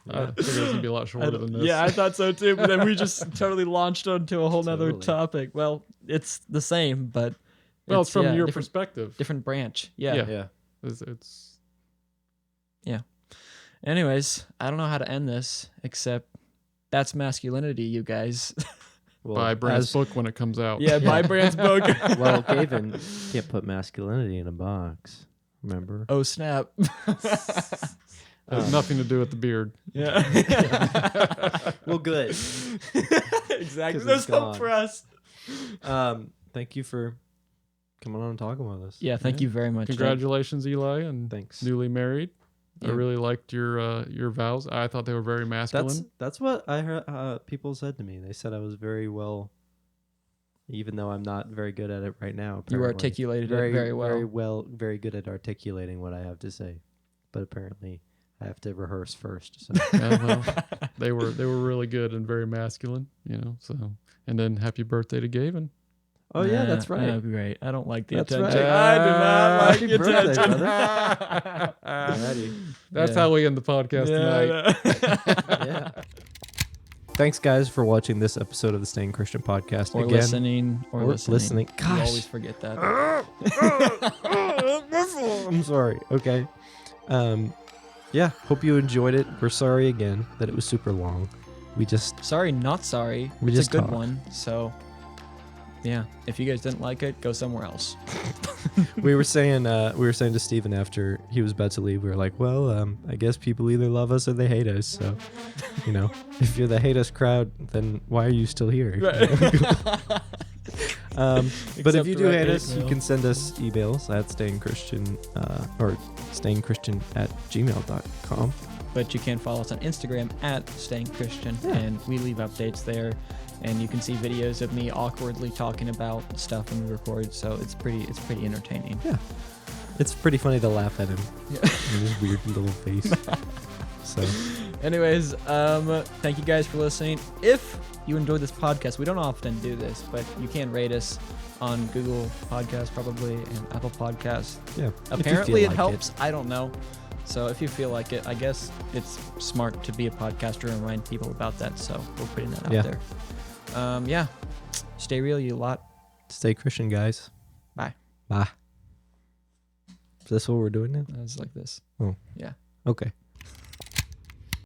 I figured it was going to be a lot shorter than this. Yeah, I thought so too. But then we just totally launched onto a whole nother Totally. topic. Well, it's the same, but Well, it's from your different, perspective. different branch. Yeah. Yeah. Yeah. It's Anyways, I don't know how to end this except that's masculinity, you guys. Well, buy Brand's as- book when it comes out. Yeah, buy Brand's book. well, Gavin can't put masculinity in a box. Remember? Oh snap! Has nothing to do with the beard. Yeah. Well, good. Exactly. 'Cause There's it's hope gone. for us. Thank you for coming on and talking with us. Yeah, thank Yeah. you very much. Congratulations, Eli, and Thanks. newly married. I Yeah. really liked your vows. I thought they were very masculine. That's what I heard. People said to me. They said I was very well, even though I'm not very good at it right now. You Apparently. articulated it very well. very good at articulating what I have to say. But apparently, I have to rehearse first. So Yeah, well, they were really good and very masculine, you know. So, and then happy birthday to Gavin. oh yeah, that's right. Great. I don't like the That's attention. right. I do not like Happy the birthday, attention. brother. Alrighty. That's Yeah. how we end the podcast tonight. Yeah. Thanks, guys, for watching this episode of the Staying Christian podcast. Or Again, listening. Or listening. You Gosh. always forget that. I'm sorry. Okay. Yeah. Hope you enjoyed it. We're sorry again that it was super long. We just Sorry, not sorry. We It's just a good talk. one. So, yeah. If you guys didn't like it, go somewhere else. we were saying to Steven after he was about to leave, we were like, well, I guess people either love us or they hate us. So, you know, if you're the hate us crowd, then why are you still here? But if Accept you do direct hate hate us, you mail. can send us emails at stayingchristian or stayingchristian@gmail.com. But you can follow us on Instagram at Staying Christian, Yeah. and we leave updates there. And you can see videos of me awkwardly talking about stuff when we record. So it's pretty entertaining. It's pretty funny to laugh at him Yeah. and his weird little face. So, Anyways, thank you guys for listening. If you enjoyed this podcast, we don't often do this, but you can rate us on Google Podcasts probably and Apple Podcasts. yeah. Apparently it like helps. I don't know. So if you feel like it, I guess it's smart to be a podcaster and remind people about that. So we're putting that out there. Yeah. Stay real, you lot. Stay Christian, guys. Bye. Bye. Is this what we're doing now? It's like this. Oh. Yeah. Okay.